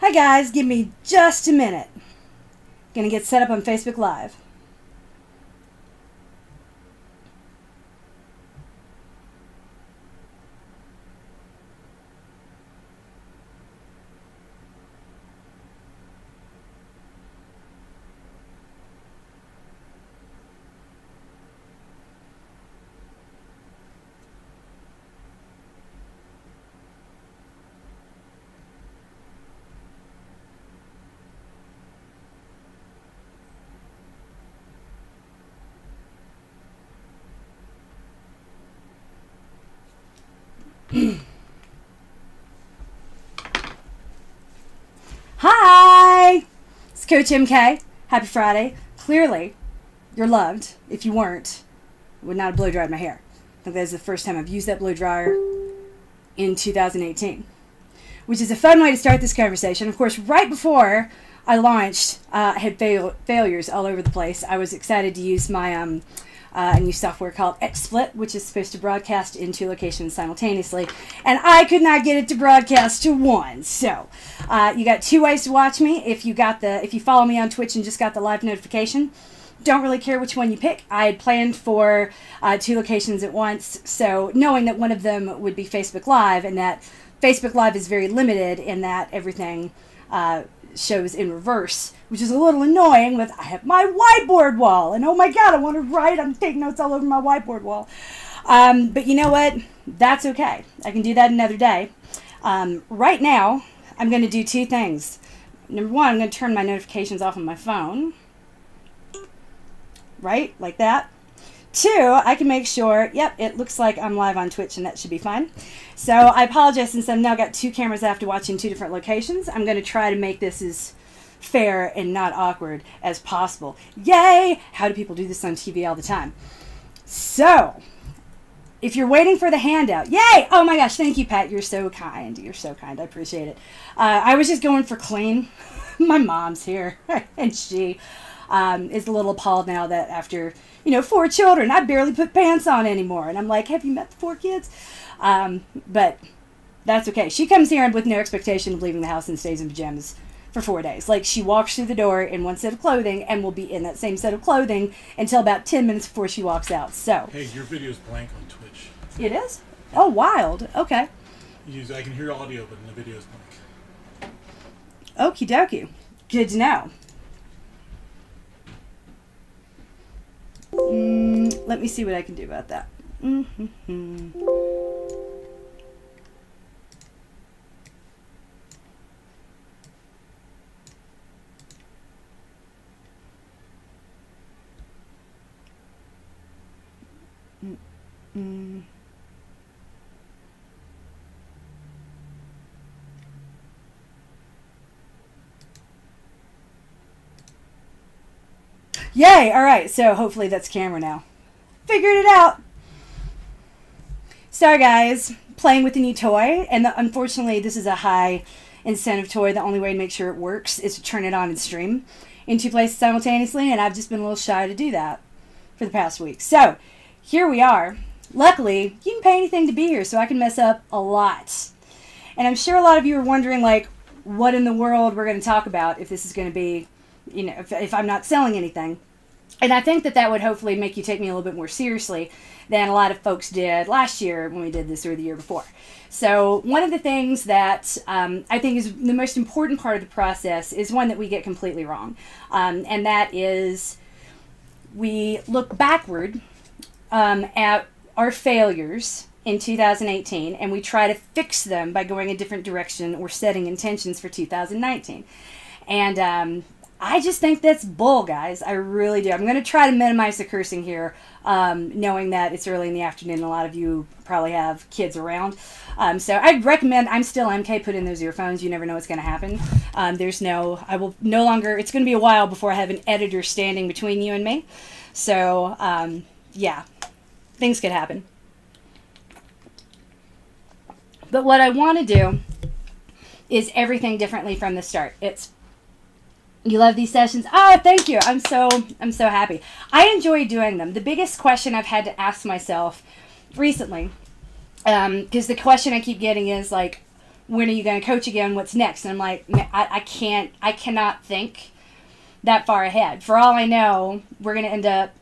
Hi guys, give me just a minute. Gonna get set up on Facebook Live. Hi! It's Coach MK. Happy Friday. Clearly, you're loved. If you weren't, I would not have blow dried my hair. I think that is the first time I've used that blow dryer in 2018, which is a fun way to start this conversation. Of course, right before I launched, I had failures all over the place. I was excited to use my a new software called Xsplit, which is supposed to broadcast in 2 locations simultaneously, and I could not get it to broadcast to 1. So you got 2 ways to watch me. If you follow me on Twitch and just got the live notification, don't really care which one you pick. I had planned for 2 locations at once, so knowing that one of them would be Facebook Live, and that Facebook Live is very limited in that everything shows in reverse, which is a little annoying with I have my whiteboard wall, and oh my god, I want to write, I'm taking notes all over my whiteboard wall. But you know what? That's okay. I can do that another day. Right now, I'm going to do 2 things. Number 1, I'm going to turn my notifications off on my phone. Right? Like that. 2, I can make sure, yep, it looks like I'm live on Twitch, and that should be fine. So I apologize since I've now got 2 cameras I have to watch in 2 different locations. I'm going to try to make this as fair and not awkward as possible. Yay! How do people do this on TV all the time? So, if you're waiting for the handout, yay! Oh my gosh, thank you, Pat. You're so kind. You're so kind. I appreciate it. I was just going for clean. My mom's here, and she is a little appalled now that after 4 children, I barely put pants on anymore. And I'm like, have you met the 4 kids? But that's okay. She comes here with no expectation of leaving the house and stays in pajamas for 4 days. Like, she walks through the door in 1 set of clothing and will be in that same set of clothing until about 10 minutes before she walks out. So, hey, your video's blank on Twitch. It is? Oh, wild. Okay. I can hear audio, but the video's blank. Okie dokie. Good to know. Let me see what I can do about that. Yay! Alright, so hopefully that's camera now. Figured it out! Sorry guys, playing with a new toy, and unfortunately this is a high incentive toy. The only way to make sure it works is to turn it on and stream in 2 places simultaneously, and I've just been a little shy to do that for the past week. So, here we are. Luckily, you can pay anything to be here, so I can mess up a lot. And I'm sure a lot of you are wondering, like, what in the world we're going to talk about if this is going to be, if I'm not selling anything. And I think that would hopefully make you take me a little bit more seriously than a lot of folks did last year when we did this, or the year before. So one of the things that I think is the most important part of the process is one that we get completely wrong. And that is, we look backward at our failures in 2018, and we try to fix them by going a different direction or setting intentions for 2019. And I just think that's bull, guys. I really do. I'm going to try to minimize the cursing here, knowing that it's early in the afternoon and a lot of you probably have kids around. So I'd recommend, I'm still MK, put in those earphones. You never know what's going to happen. I will no longer, it's going to be a while before I have an editor standing between you and me. So, yeah, things could happen. But what I want to do is everything differently from the start. You love these sessions? Oh, thank you. I'm so happy. I enjoy doing them. The biggest question I've had to ask myself recently, because the question I keep getting is like, when are you going to coach again? What's next? And I'm like, I cannot think that far ahead. For all I know, we're going to end up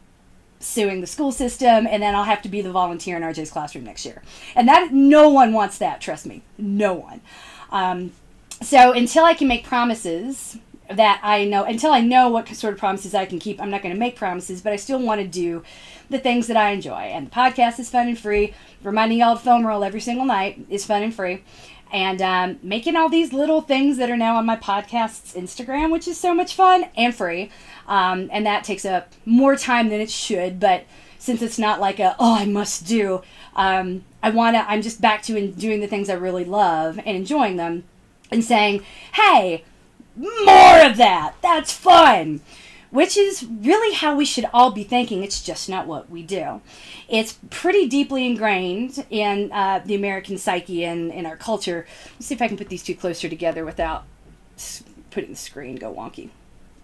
suing the school system, and then I'll have to be the volunteer in RJ's classroom next year. And that, no one wants that, trust me. No one. So until I can make promises that I know, until I know what sort of promises I can keep, I'm not going to make promises, but I still want to do the things that I enjoy. And the podcast is fun and free. Reminding y'all to foam roll every single night is fun and free. And making all these little things that are now on my podcast's Instagram, which is so much fun and free. And that takes up more time than it should. But since it's not like I must do, I'm just back to doing the things I really love and enjoying them and saying, hey, more of that. That's fun. Which is really how we should all be thinking. It's just not what we do. It's pretty deeply ingrained in the American psyche and in our culture. Let's see if I can put these two closer together without putting the screen go wonky.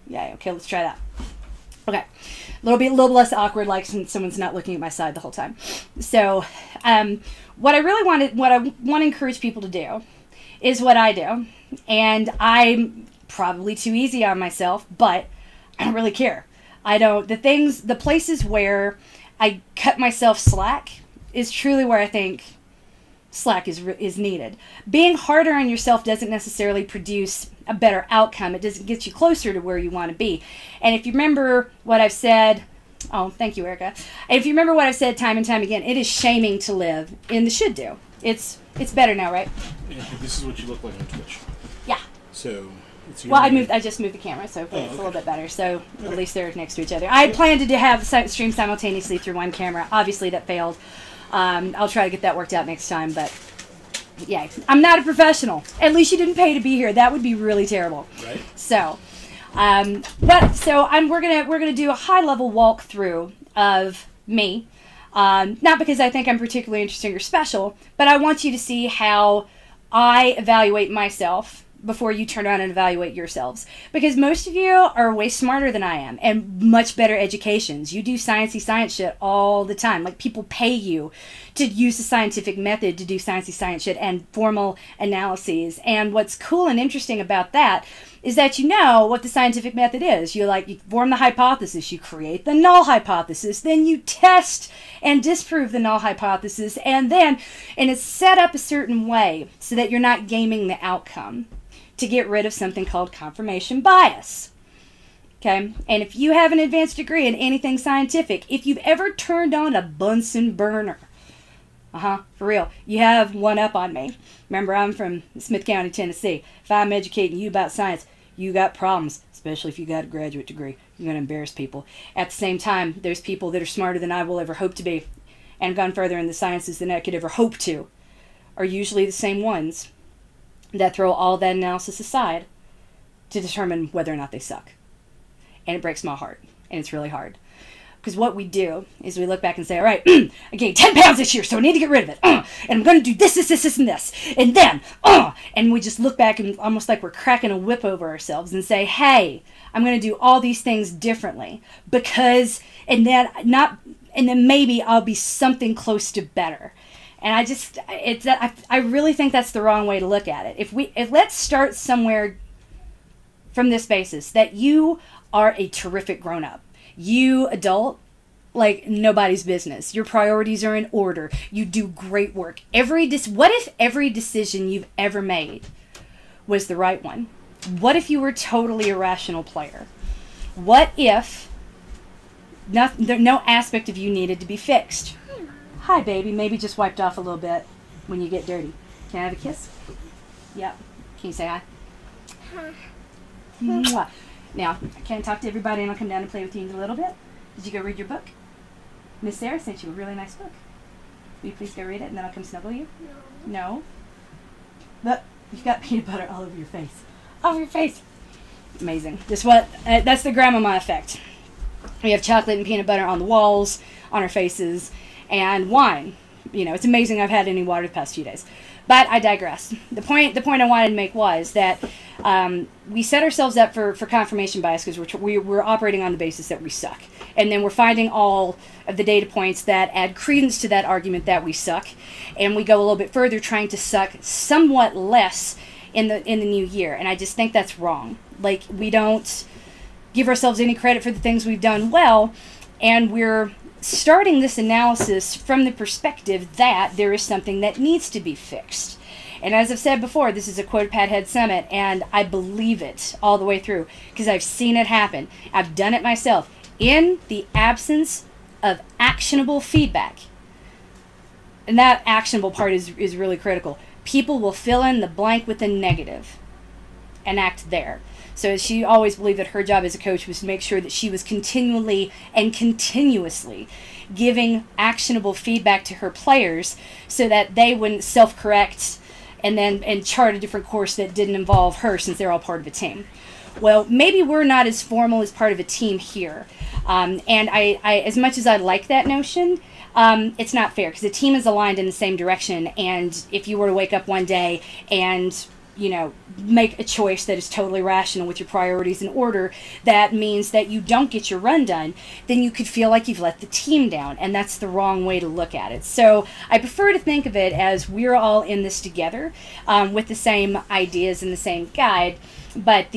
Yeah, okay, let's try that. Okay, a little less awkward, like someone's not looking at my side the whole time. So, what I want to encourage people to do is what I do. And I'm probably too easy on myself, but I don't really care. The places where I cut myself slack is truly where I think slack is needed. Being harder on yourself doesn't necessarily produce a better outcome. It doesn't get you closer to where you want to be. And if you remember what I've said, oh, thank you, Erica. If you remember what I've said time and time again, it is shaming to live in the should do. It's better now, right? Yeah, this is what you look like on Twitch. Yeah. So. Well, I just moved the camera, so it's a little bit better. So at least they're next to each other. I planned to have stream simultaneously through one camera. Obviously, that failed. I'll try to get that worked out next time. But yeah, I'm not a professional. At least you didn't pay to be here. That would be really terrible. Right. So, we're gonna do a high level walkthrough of me. Not because I think I'm particularly interesting or special, but I want you to see how I evaluate myself before you turn around and evaluate yourselves. Because most of you are way smarter than I am and much better educations. You do sciencey science shit all the time. Like, people pay you to use the scientific method to do sciencey science shit and formal analyses. And what's cool and interesting about that is that you know what the scientific method is. You form the hypothesis, you create the null hypothesis, then you test and disprove the null hypothesis, and it's set up a certain way so that you're not gaming the outcome, to get rid of something called confirmation bias. Okay? And if you have an advanced degree in anything scientific, if you've ever turned on a Bunsen burner, for real, you have one up on me. Remember, I'm from Smith County, Tennessee. If I'm educating you about science, you got problems, especially if you got a graduate degree. You're going to embarrass people. At the same time, there's people that are smarter than I will ever hope to be and gone further in the sciences than I could ever hope to, are usually the same ones that throw all that analysis aside to determine whether or not they suck. And it breaks my heart. And it's really hard. Because what we do is we look back and say, all right, I gained 10 pounds this year, so I need to get rid of it. And I'm going to do this, and this. And then, and we just look back and almost like we're cracking a whip over ourselves and say, hey, I'm going to do all these things differently. Because, and then maybe I'll be something close to better. And I really think that's the wrong way to look at it. Let's start somewhere from this basis, that you are a terrific grown-up. You adult, like nobody's business. Your priorities are in order. You do great work. What if every decision you've ever made was the right one? What if you were a totally irrational player? What if no aspect of you needed to be fixed? Hi, baby. Maybe just wiped off a little bit when you get dirty. Can I have a kiss? Yep. Can you say hi? Hi. Mwah. Now, I can't talk to everybody, and I'll come down and play with you in a little bit. Did you go read your book? Miss Sarah sent you a really nice book. Will you please go read it, and then I'll come snuggle you? No. No? Look, you've got peanut butter all over your face. All over your face. Amazing. That's the grandmama effect. We have chocolate and peanut butter on the walls, on our faces, and wine. You know, it's amazing I've had any water the past few days. But I digress. The point I wanted to make was that we set ourselves up for confirmation bias because we're operating on the basis that we suck. And then we're finding all of the data points that add credence to that argument that we suck. And we go a little bit further trying to suck somewhat less in the new year. And I just think that's wrong. Like, we don't give ourselves any credit for the things we've done well, and we're starting this analysis from the perspective that there is something that needs to be fixed. And as I've said before, this is a Quoted Head Summit, and I believe it all the way through because I've seen it happen. I've done it myself. In the absence of actionable feedback, and that actionable part is really critical, people will fill in the blank with a negative and act there. So she always believed that her job as a coach was to make sure that she was continually and continuously giving actionable feedback to her players so that they wouldn't self-correct and chart a different course that didn't involve her, since they're all part of a team. Well, maybe we're not as formal as part of a team here. And I as much as I like that notion, it's not fair because the team is aligned in the same direction. And if you were to wake up one day and make a choice that is totally rational with your priorities in order, that means that you don't get your run done, then you could feel like you've let the team down, and that's the wrong way to look at it. So I prefer to think of it as we're all in this together with the same ideas and the same guide, but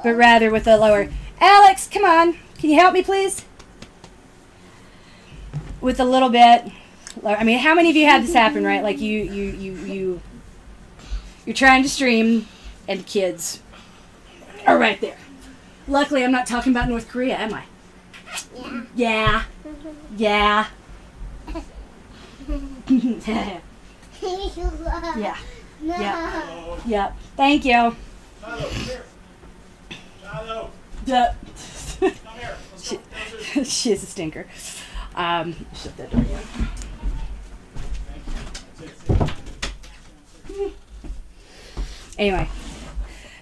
but rather with a lower. Alex, come on, can you help me please? With a little bit. I mean, how many of you had this happen, right? Like you're trying to stream, and kids are right there. Luckily, I'm not talking about North Korea, am I? Yeah. Yeah. Yeah. Yeah. Yeah. Yeah. Thank you. Yeah. She's a stinker. Shut that door again. Anyway,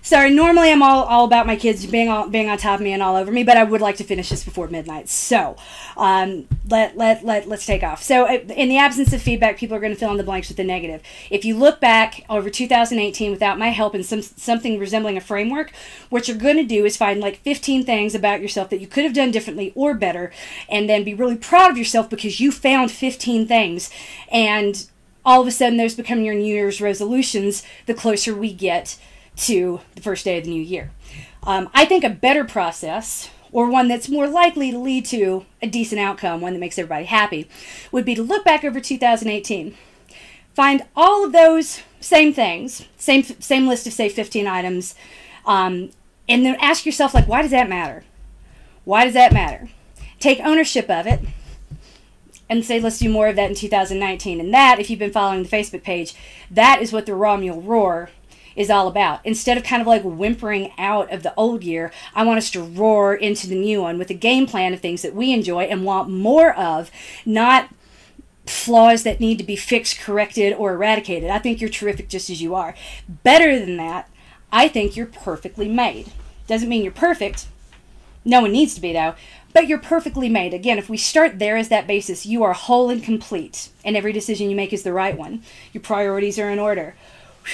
sorry, normally I'm all about my kids being on top of me and all over me, but I would like to finish this before midnight. So let's take off. So in the absence of feedback, people are going to fill in the blanks with the negative. If you look back over 2018 without my help and something resembling a framework, what you're going to do is find like 15 things about yourself that you could have done differently or better, and then be really proud of yourself because you found 15 things. And all of a sudden, those become your New Year's resolutions the closer we get to the first day of the new year. I think a better process, or one that's more likely to lead to a decent outcome, one that makes everybody happy, would be to look back over 2018, find all of those same things, same list of, say, 15 items, and then ask yourself, like, why does that matter? Why does that matter? Take ownership of it, and say, let's do more of that in 2019. And that, if you've been following the Facebook page, that is what the Raw Mule Roar is all about. Instead of kind of like whimpering out of the old year, I want us to roar into the new one with a game plan of things that we enjoy and want more of, not flaws that need to be fixed, corrected, or eradicated. I think you're terrific just as you are. Better than that, I think you're perfectly made. Doesn't mean you're perfect. No one needs to be, though. But you're perfectly made. Again, if we start there as that basis, you are whole and complete, and every decision you make is the right one. Your priorities are in order.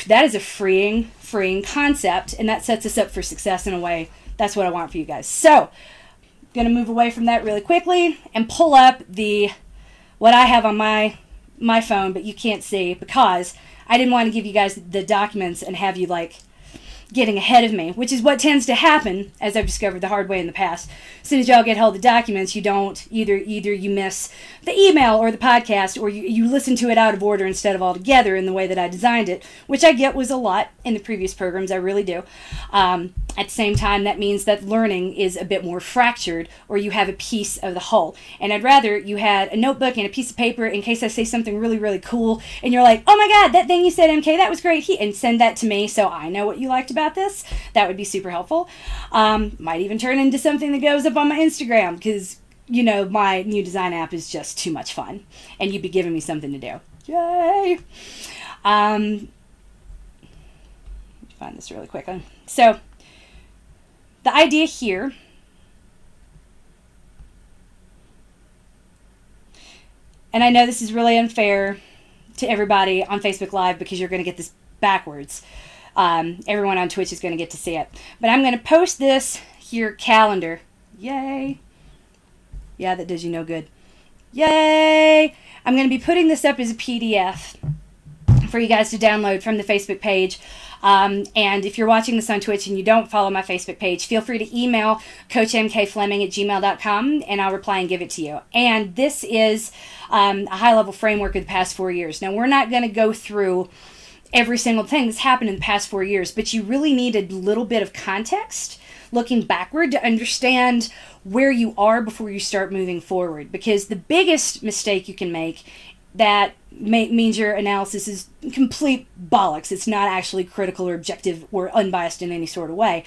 That is a freeing concept, and that sets us up for success in a way. That's what I want for you guys. So, I'm going to move away from that really quickly and pull up what I have on my phone, but you can't see because I didn't want to give you guys the documents and have you like getting ahead of me, which is what tends to happen, as I've discovered the hard way in the past. As soon as y'all get hold of the documents, you don't either you miss the email or the podcast, or you listen to it out of order instead of all together in the way that I designed it, which I get was a lot in the previous programs. I really do. At the same time, that means that learning is a bit more fractured, or you have a piece of the whole. And I'd rather you had a notebook and a piece of paper in case I say something really, really cool, and you're like, oh my God, that thing you said, MK, that was great, and send that to me so I know what you liked about this. That would be super helpful. Might even turn into something that goes up on my Instagram, because, you know, my new design app is just too much fun, and you'd be giving me something to do. Yay! Find this really quick. So, the idea here and I know this is really unfair to everybody on Facebook Live because you're going to get this backwards. Everyone on Twitch is going to get to see it. But I'm going to post this here calendar Yay. Yeah, that does you no good. Yay! I'm going to be putting this up as a PDF for you guys to download from the Facebook page. And if you're watching this on Twitch and you don't follow my Facebook page, feel free to email coachmkfleming@gmail.com and I'll reply and give it to you. And this is a high-level framework of the past 4 years. Now, we're not going to go through every single thing that's happened in the past 4 years, but you really need a little bit of context looking backward to understand where you are before you start moving forward. Because the biggest mistake you can make that means your analysis is complete bollocks. It's not actually critical or objective or unbiased in any sort of way.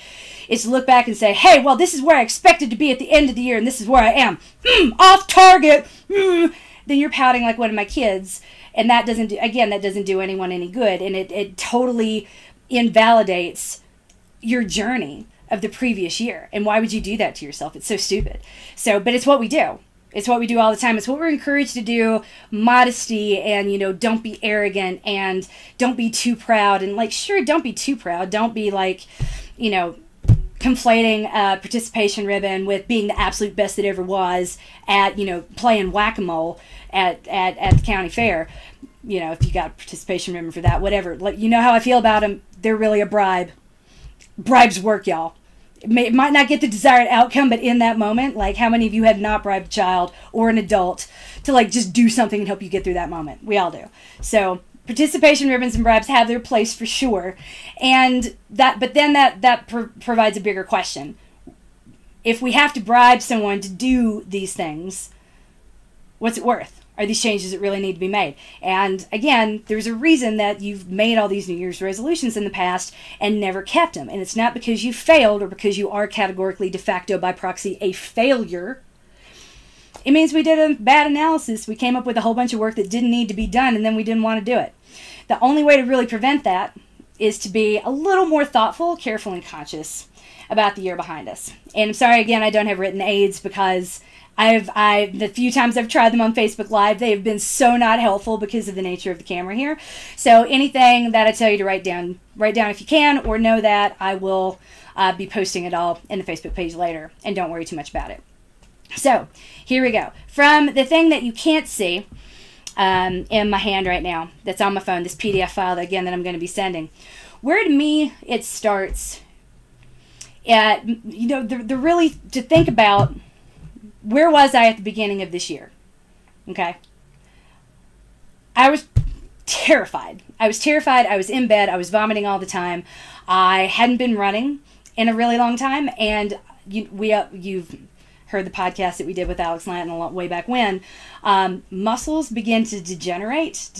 It's to look back and say, hey, well, this is where I expected to be at the end of the year, and this is where I am. Off target. Then you're pouting like one of my kids, and that doesn't do, again, that doesn't do anyone any good, and it totally invalidates your journey of the previous year. And why would you do that to yourself? It's so stupid. But it's what we do. It's what we do all the time. It's what we're encouraged to do. Modesty and, don't be arrogant and don't be too proud. And sure, don't be too proud. Don't be conflating a participation ribbon with being the absolute best that ever was at, playing whack-a-mole at the county fair. If you got a participation ribbon for that, whatever. You know how I feel about them. They're really a bribe. Bribes work, y'all. It might not get the desired outcome, but in that moment, how many of you have not bribed a child or an adult to just do something and help you get through that moment? We all do. So participation ribbons and bribes have their place for sure, but then that provides a bigger question. If we have to bribe someone to do these things, what's it worth? Are these changes that really need to be made? And again, there's a reason that you've made all these New Year's resolutions in the past and never kept them. And it's not because you failed or because you are categorically de facto by proxy a failure. It means we did a bad analysis. We came up with a whole bunch of work that didn't need to be done and then we didn't want to do it. The only way to really prevent that is to be a little more thoughtful, careful, and conscious about the year behind us. And I'm sorry, again, I don't have written aids because the few times I've tried them on Facebook Live, they have been so not helpful because of the nature of the camera here. So anything that I tell you to write down if you can, or know that I will be posting it all in the Facebook page later, and don't worry too much about it. So here we go. From the thing that you can't see in my hand right now, that's on my phone, this PDF file that I'm going to be sending, where to me it starts, the really to think about. Where was I at the beginning of this year? Okay. I was terrified. I was in bed. I was vomiting all the time. I hadn't been running in a really long time. And you've heard the podcast that we did with Alex Lanton way back when. Muscles begin to deteriorate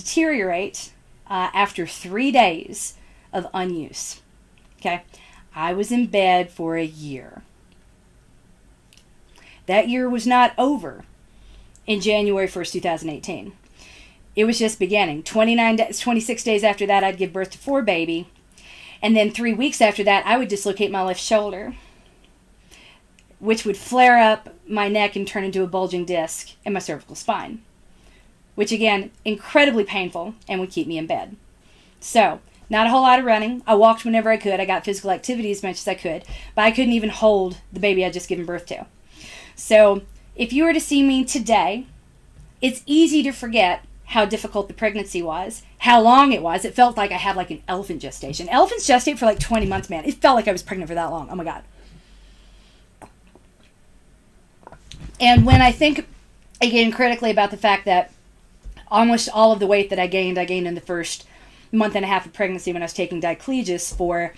after 3 days of unuse. Okay. I was in bed for a year. That year was not over in January 1st, 2018. It was just beginning. 26 days after that, I'd give birth to 4 baby. And then 3 weeks after that, I would dislocate my left shoulder, which would flare up my neck and turn into a bulging disc in my cervical spine, which again, incredibly painful and would keep me in bed. So, not a whole lot of running. I walked whenever I could. I got physical activity as much as I could, but I couldn't even hold the baby I'd just given birth to. So if you were to see me today, it's easy to forget how difficult the pregnancy was, how long it was. It felt like I had an elephant gestation. Elephants gestate for 20 months, man. It felt like I was pregnant for that long. Oh my God. And when I think, again, critically about the fact that almost all of the weight that I gained in the first month and a half of pregnancy when I was taking diclegus for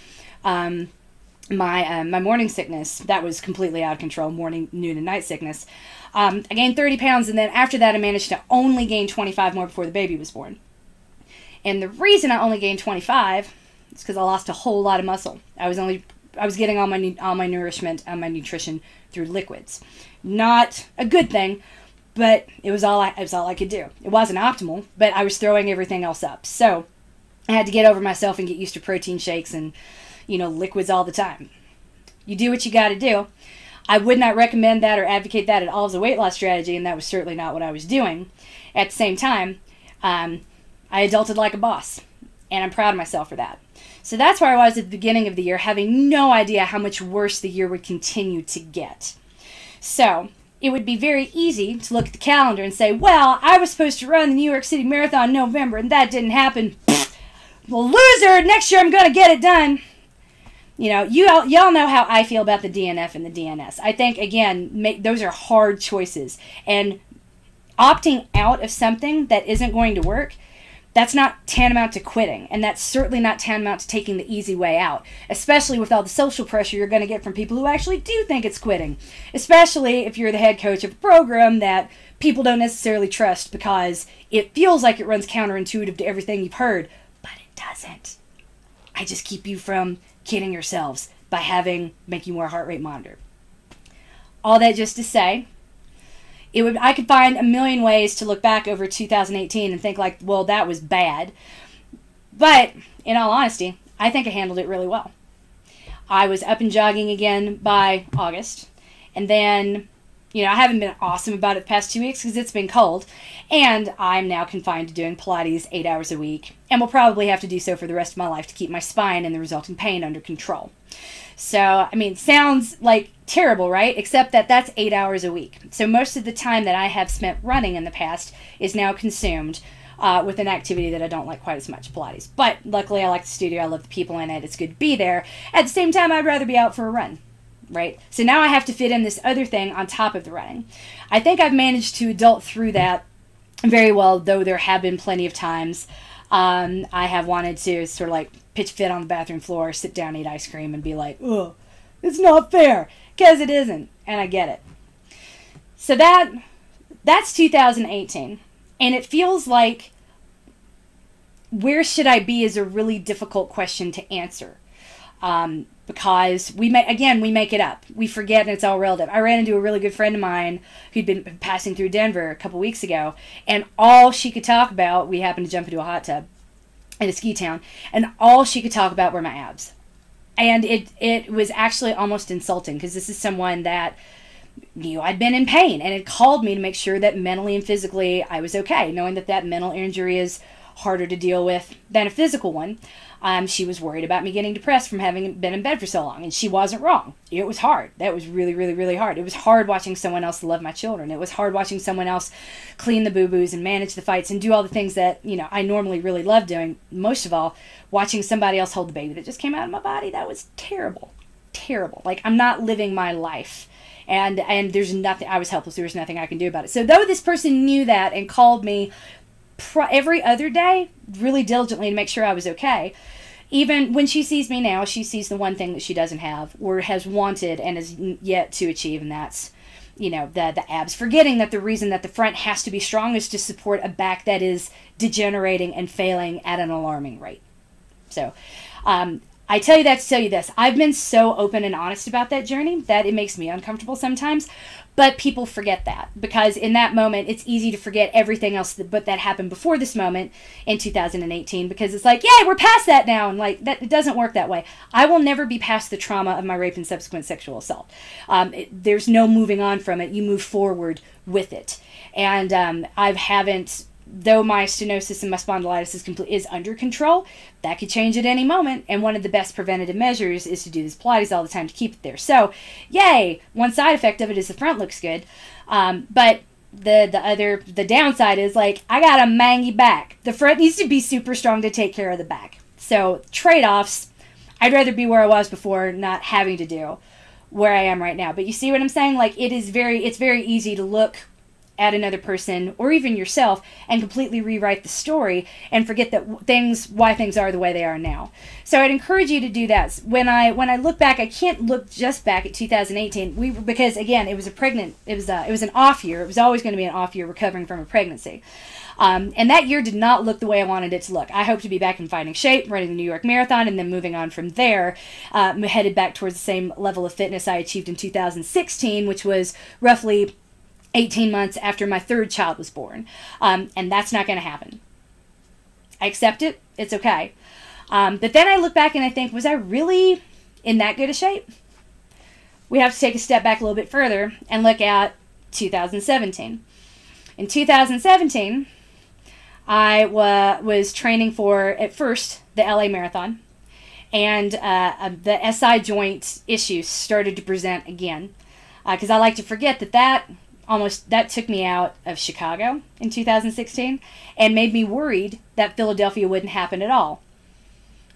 my morning sickness, that was completely out of control, morning, noon, and night sickness. I gained 30 pounds, and then after that I managed to only gain 25 more before the baby was born. And the reason I only gained 25 is because I lost a whole lot of muscle. I was getting all my nourishment and my nutrition through liquids. Not a good thing, but it was all I could do. It wasn't optimal, but I was throwing everything else up. So I had to get over myself and get used to protein shakes and liquids all the time. You do what you got to do. I would not recommend that or advocate that at all as a weight loss strategy, and that was certainly not what I was doing. At the same time, I adulted like a boss, and I'm proud of myself for that. So that's where I was at the beginning of the year, having no idea how much worse the year would continue to get. So it would be very easy to look at the calendar and say, well, I was supposed to run the New York City Marathon in November, and that didn't happen. Well, loser, next year I'm going to get it done. You know, y'all know how I feel about the DNF and the DNS. I think, again, those are hard choices. And opting out of something that isn't going to work, that's not tantamount to quitting. And that's certainly not tantamount to taking the easy way out, especially with all the social pressure you're going to get from people who actually do think it's quitting, especially if you're the head coach of a program that people don't necessarily trust because it feels like it runs counterintuitive to everything you've heard, but it doesn't. I just keep you from kidding yourselves by making you wear a heart rate monitor. All that just to say, I could find a million ways to look back over 2018 and think like, well, that was bad. But in all honesty, I think I handled it really well. I was up and jogging again by August. And then, you know, I haven't been awesome about it the past 2 weeks because it's been cold. And I'm now confined to doing Pilates 8 hours a week. And will probably have to do so for the rest of my life to keep my spine and the resulting pain under control. So, I mean, sounds like terrible, right? Except that that's 8 hours a week. So most of the time that I have spent running in the past is now consumed with an activity that I don't like quite as much, Pilates. But luckily, I like the studio. I love the people in it. It's good to be there. At the same time, I'd rather be out for a run, right? So now I have to fit in this other thing on top of the running. I think I've managed to adult through that very well, though there have been plenty of times I have wanted to sort of like pitch fit on the bathroom floor, sit down, eat ice cream, and be like, oh, it's not fair, because it isn't, and I get it. So that's 2018, and it feels like where should I be is a really difficult question to answer, because we make it up. We forget, and it's all relative. I ran into a really good friend of mine who'd been passing through Denver a couple weeks ago, and all she could talk about, we happened to jump into a hot tub in a ski town, and all she could talk about were my abs. And it was actually almost insulting, because this is someone that knew I'd been in pain and had called me to make sure that mentally and physically I was okay, knowing that mental injury is harder to deal with than a physical one. She was worried about me getting depressed from having been in bed for so long, and she wasn't wrong. It was hard. That was really, really, really hard. It was hard watching someone else love my children. It was hard watching someone else clean the boo-boos and manage the fights and do all the things that, you know, I normally really love doing. Most of all, watching somebody else hold the baby that just came out of my body. That was terrible. Terrible. Like, I'm not living my life. And there's nothing, I was helpless. There was nothing I can do about it. So though this person knew that and called me every other day really diligently to make sure I was okay, even when she sees me now, she sees the one thing that she doesn't have or has wanted and is yet to achieve, and that's, you know, the abs. Forgetting that the reason that the front has to be strong is to support a back that is degenerating and failing at an alarming rate. So I tell you that to tell you this. I've been so open and honest about that journey that it makes me uncomfortable sometimes. But people forget that, because in that moment, it's easy to forget everything else that happened before this moment in 2018, because it's like, yay, we're past that now. And like, that, it doesn't work that way. I will never be past the trauma of my rape and subsequent sexual assault. There's no moving on from it. You move forward with it. And I haven't, though my stenosis and my spondylitis is under control, that could change at any moment. And one of the best preventative measures is to do this Pilates all the time to keep it there. So, yay! One side effect of it is the front looks good. But the downside is, like, I got a mangy back. The front needs to be super strong to take care of the back. So, trade-offs, I'd rather be where I was before, not having to do where I am right now. But you see what I'm saying? Like, it's very easy to look at another person or even yourself and completely rewrite the story and forget that why things are the way they are now. So I'd encourage you to do that. When I look back, I can't look just back at 2018 because again, it was an off year. It was always going to be an off year recovering from a pregnancy. And that year did not look the way I wanted it to look. I hope to be back in fighting shape, running the New York Marathon, and then moving on from there, headed back towards the same level of fitness I achieved in 2016, which was roughly 18 months after my third child was born. And that's not going to happen. I accept it. It's okay. But then I look back and I think, was I really in that good a shape? We have to take a step back a little bit further and look at 2017. In 2017, I was training for, at first, the LA Marathon. And the SI joint issues started to present again. Because I like to forget that took me out of Chicago in 2016 and made me worried that Philadelphia wouldn't happen at all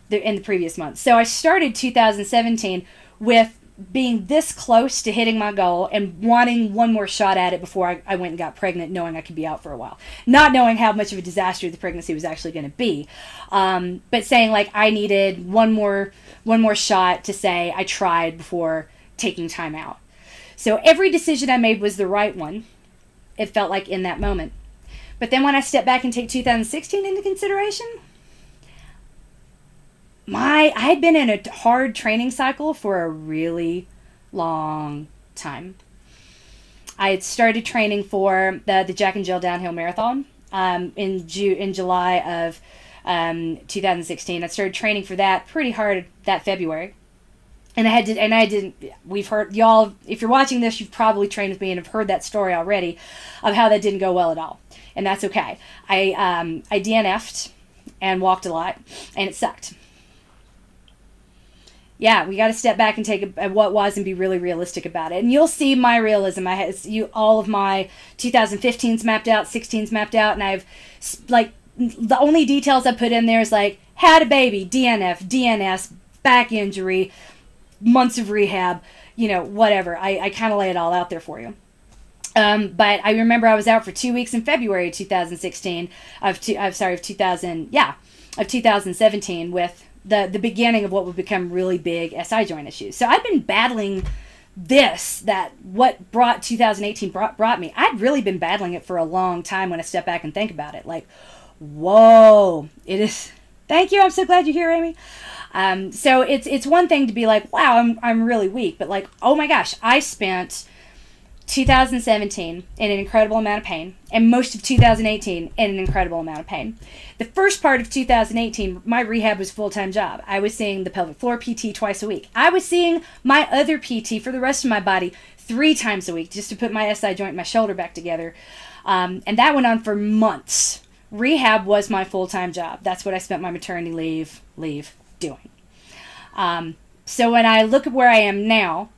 in the previous month. So I started 2017 with being this close to hitting my goal and wanting one more shot at it before I went and got pregnant, knowing I could be out for a while. Not knowing how much of a disaster the pregnancy was actually going to be. But saying like I needed one more shot to say I tried before taking time out. So every decision I made was the right one. It felt like in that moment. But then when I step back and take 2016 into consideration, I had been in a hard training cycle for a really long time. I had started training for the Jack and Jill Downhill Marathon in July of 2016. I started training for that pretty hard that February. We've heard, y'all, if you're watching this, you've probably trained with me and have heard that story already of how that didn't go well at all. And that's okay. I DNF'd and walked a lot, and it sucked. Yeah, we got to step back and take what was and be really realistic about it. And you'll see my realism. All of my 2015's mapped out, 16's mapped out, and I've, like, the only details I put in there is, like, had a baby, DNF, DNS, back injury, months of rehab, whatever. I kind of lay it all out there for you. But I remember I was out for 2 weeks in February of 2016, of 2017 with the beginning of what would become really big SI joint issues. So I've been battling what brought 2018 brought me. I'd really been battling it for a long time when I step back and think about it. Like, whoa, it is. Thank you. I'm so glad you're here, Amy. So it's one thing to be like, wow, I'm really weak, but like, oh my gosh, I spent 2017 in an incredible amount of pain, and most of 2018 in an incredible amount of pain. The first part of 2018, my rehab was a full-time job. I was seeing the pelvic floor PT twice a week. I was seeing my other PT for the rest of my body 3 times a week just to put my SI joint and my shoulder back together. And that went on for months. Rehab was my full-time job. That's what I spent my maternity leave doing. So when I look at where I am now,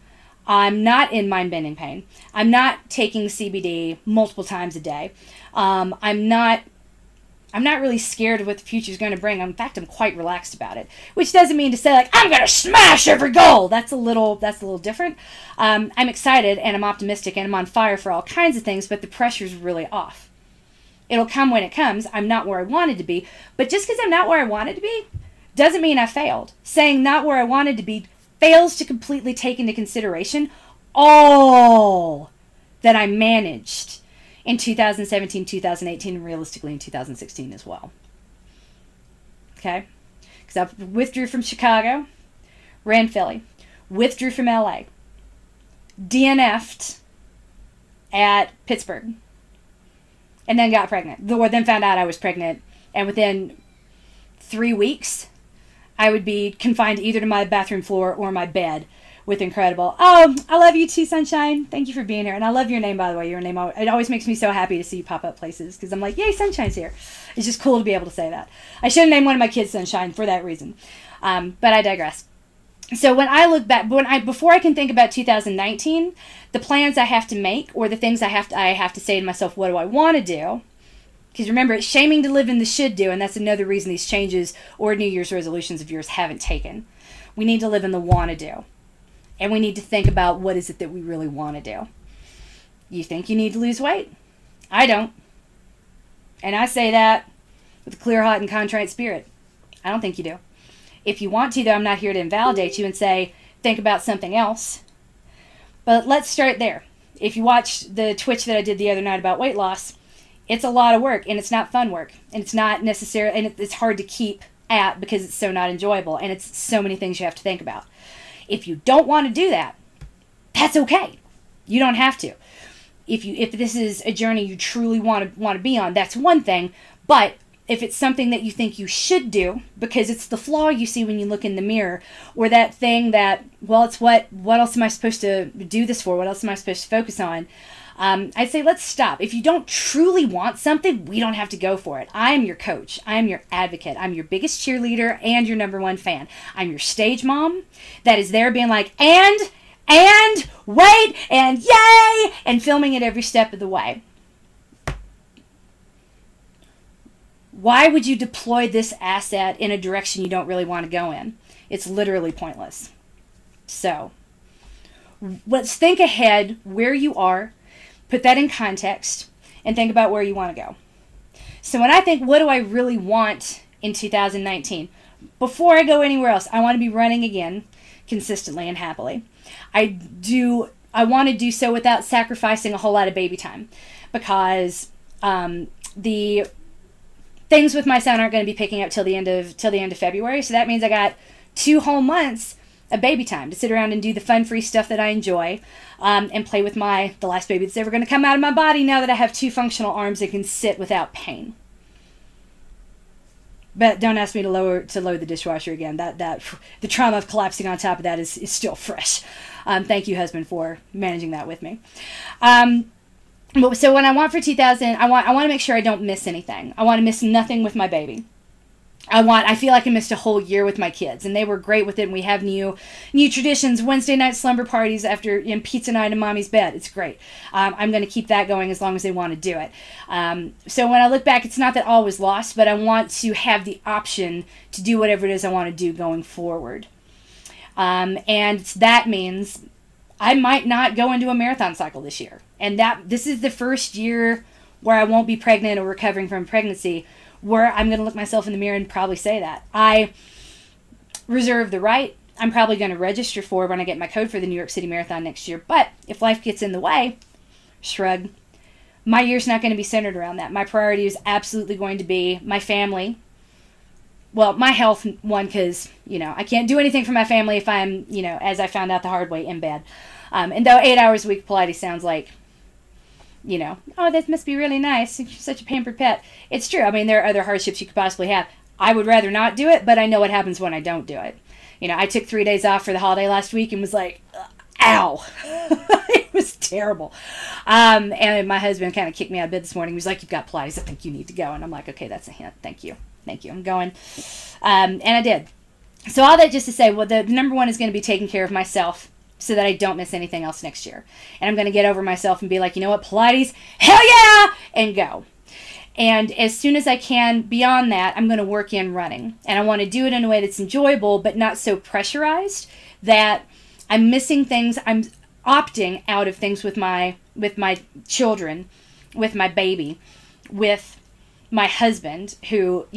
I'm not in mind-bending pain. I'm not taking CBD multiple times a day. I'm not really scared of what the future is going to bring. In fact, I'm quite relaxed about it. Which doesn't mean to say like I'm going to smash every goal. That's a little different. I'm excited and I'm optimistic and I'm on fire for all kinds of things, but the pressure's really off. It'll come when it comes. I'm not where I wanted to be, but just because I'm not where I wanted to be doesn't mean I failed. Saying not where I wanted to be fails to completely take into consideration all that I managed in 2017, 2018, and realistically in 2016 as well. Okay? Because I withdrew from Chicago, ran Philly, withdrew from LA, DNF'd at Pittsburgh, and then got pregnant. Then found out I was pregnant, and within 3 weeks, I would be confined either to my bathroom floor or my bed with incredible. Oh, I love you too, Sunshine. Thank you for being here. And I love your name, by the way. Your name, it always makes me so happy to see you pop up places because I'm like, yay, Sunshine's here. It's just cool to be able to say that. I should have named one of my kids Sunshine for that reason. But I digress. So when I look back, before I can think about 2019, the plans I have to make or the things I have to say to myself, what do I want to do? Because remember, it's shaming to live in the should do, and that's another reason these changes or New Year's resolutions of yours haven't taken. We need to live in the want to do. And we need to think about what is it that we really want to do. You think you need to lose weight? I don't. And I say that with a clear heart and contrite spirit. I don't think you do. If you want to, though, I'm not here to invalidate you and say, think about something else. But let's start there. If you watched the Twitch that I did the other night about weight loss, it's a lot of work, and it's not fun work, and it's not necessary, and it's hard to keep at because it's so not enjoyable, and it's so many things you have to think about. If you don't want to do that, that's okay. You don't have to. If this is a journey you truly want to be on, that's one thing. But if it's something that you think you should do because it's the flaw you see when you look in the mirror, or that thing that, well, it's what else am I supposed to do this for? What else am I supposed to focus on? I'd say let's stop. If you don't truly want something, we don't have to go for it. I'm your coach. I'm your advocate. I'm your biggest cheerleader and your #1 fan. I'm your stage mom that is there being like, and and wait and yay and filming it every step of the way. Why would you deploy this asset in a direction you don't really want to go in? It's literally pointless. So let's think ahead where you are, put that in context, and think about where you want to go. So when I think, what do I really want in 2019? Before I go anywhere else, I want to be running again consistently and happily. I want to do so without sacrificing a whole lot of baby time, because the things with my son aren't going to be picking up till the end of February. So that means I got 2 whole months of baby time to sit around and do the fun, free stuff that I enjoy, and play with the last baby that's ever going to come out of my body now that I have 2 functional arms that can sit without pain. But don't ask me to load the dishwasher again. That the trauma of collapsing on top of that is still fresh. Thank you, husband, for managing that with me. So when I want for 2000, I want to make sure I don't miss anything. I want to miss nothing with my baby. I feel like I missed a whole year with my kids, and they were great with it. And we have new traditions, Wednesday night slumber parties after pizza night in mommy's bed. It's great. I'm going to keep that going as long as they want to do it. So when I look back, it's not that all was lost, but I want to have the option to do whatever it is I want to do going forward. And that means I might not go into a marathon cycle this year. And this is the first year where I won't be pregnant or recovering from pregnancy, where I'm going to look myself in the mirror and probably say that. I reserve the right. I'm probably going to register for when I get my code for the New York City Marathon next year. But if life gets in the way, shrug. My year's not going to be centered around that. My priority is absolutely going to be my family. Well, my health, one, because, I can't do anything for my family if I'm, as I found out the hard way, in bed. And though 8 hours a week Pilates sounds like, oh, that must be really nice. You're such a pampered pet. It's true. I mean, there are other hardships you could possibly have. I would rather not do it, but I know what happens when I don't do it. I took 3 days off for the holiday last week and was like, ow. It was terrible. And my husband kind of kicked me out of bed this morning. He was like, you've got Pilates. I think you need to go. And I'm like, okay, that's a hint. Thank you. I'm going. And I did. So all that just to say, well, the number one is going to be taking care of myself, so that I don't miss anything else next year. And I'm going to get over myself and be like, you know what, Pilates, hell yeah, and go. And as soon as I can, beyond that, I'm going to work in running. And I want to do it in a way that's enjoyable, but not so pressurized that I'm missing things. I'm opting out of things with my children, with my baby, with my husband, who,